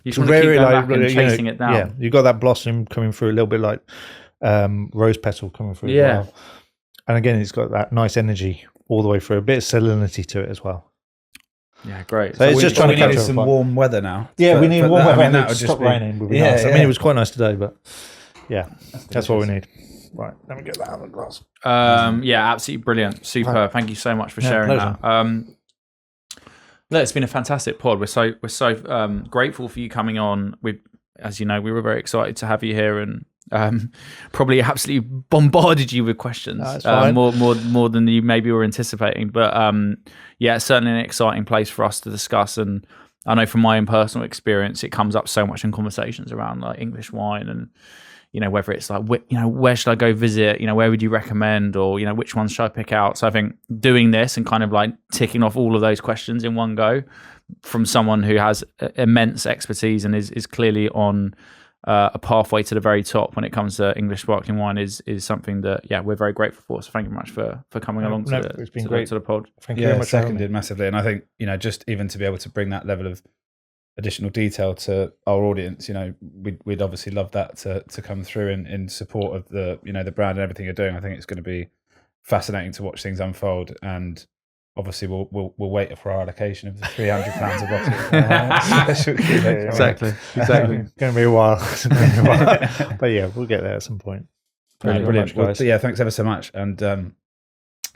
You just want to keep going back and chasing it down. Yeah, you've got that blossom coming through a little bit like rose petal coming through as well. And again, it's got that nice energy all the way through, a bit of salinity to it as well. Yeah, great. So it's just trying to capture some warm weather now. Yeah, we need warm weather. I mean, that would stop raining. Would be nice. I mean, it was quite nice today, but yeah, that's what we need. Right, let me get that out of the glass. Yeah, absolutely brilliant, superb. Thank you so much for sharing that. Look, it's been a fantastic pod. We're so grateful for you coming on. As you know, we were very excited to have you here, and probably absolutely bombarded you with questions, more than you maybe were anticipating. But yeah, certainly an exciting place for us to discuss. And I know from my own personal experience, it comes up so much in conversations around like English wine, and you know, whether it's like, you know, where should I go visit? You know, where would you recommend? Or, you know, which ones should I pick out? So I think doing this and kind of like ticking off all of those questions in one go from someone who has immense expertise and is clearly on a pathway to the very top when it comes to English sparkling wine is something that, yeah, we're very grateful for. So thank you very much for coming along to the pod. Thank you very much. Seconded massively. And I think, you know, just even to be able to bring that level of additional detail to our audience, you know, we'd obviously love that to come through in support of the, you know, the brand and everything you're doing. I think it's going to be fascinating to watch things unfold, and obviously we'll wait for our allocation of the £300 a bottle. Exactly. It's going to be a while. But yeah, we'll get there at some point. Brilliant. Well, yeah, thanks ever so much. And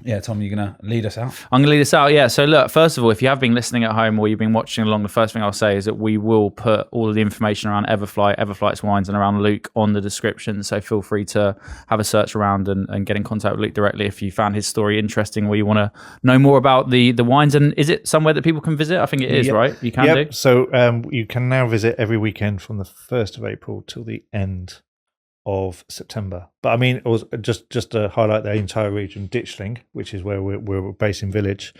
yeah, Tom, you're going to lead us out? I'm going to lead us out, yeah. So look, first of all, if you have been listening at home or you've been watching along, the first thing I'll say is that we will put all of the information around Everflyht's wines and around Luke on the description. So feel free to have a search around and get in contact with Luke directly if you found his story interesting or you want to know more about the wines. And is it somewhere that people can visit? I think it is, right? You can do? So you can now visit every weekend from the 1st of April till the end of September. But I mean, it was just to highlight the entire region, Ditchling, which is where we're based in Village,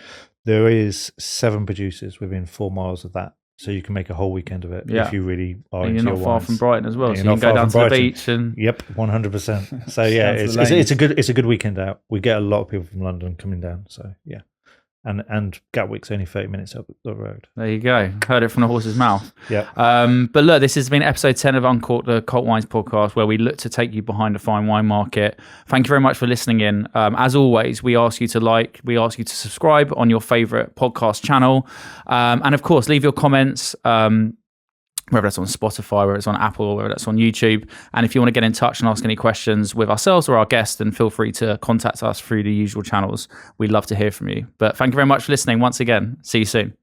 there is 7 producers within 4 miles of that, so you can make a whole weekend of it if you really are. And you're not far wines. from Brighton as well, so you can go down to the beach and 100%. So yeah, it's a good weekend out. We get a lot of people from London coming down, so yeah. And Gatwick's only 30 minutes up the road. There you go. Heard it from the horse's mouth. Yeah. But look, this has been episode 10 of Uncorked, the Cult Wines podcast, where we look to take you behind the fine wine market. Thank you very much for listening in. As always, we ask you to subscribe on your favorite podcast channel. And of course, leave your comments. whether that's on Spotify, whether it's on Apple, or whether that's on YouTube. And if you want to get in touch and ask any questions with ourselves or our guests, then feel free to contact us through the usual channels. We'd love to hear from you. But thank you very much for listening once again. See you soon.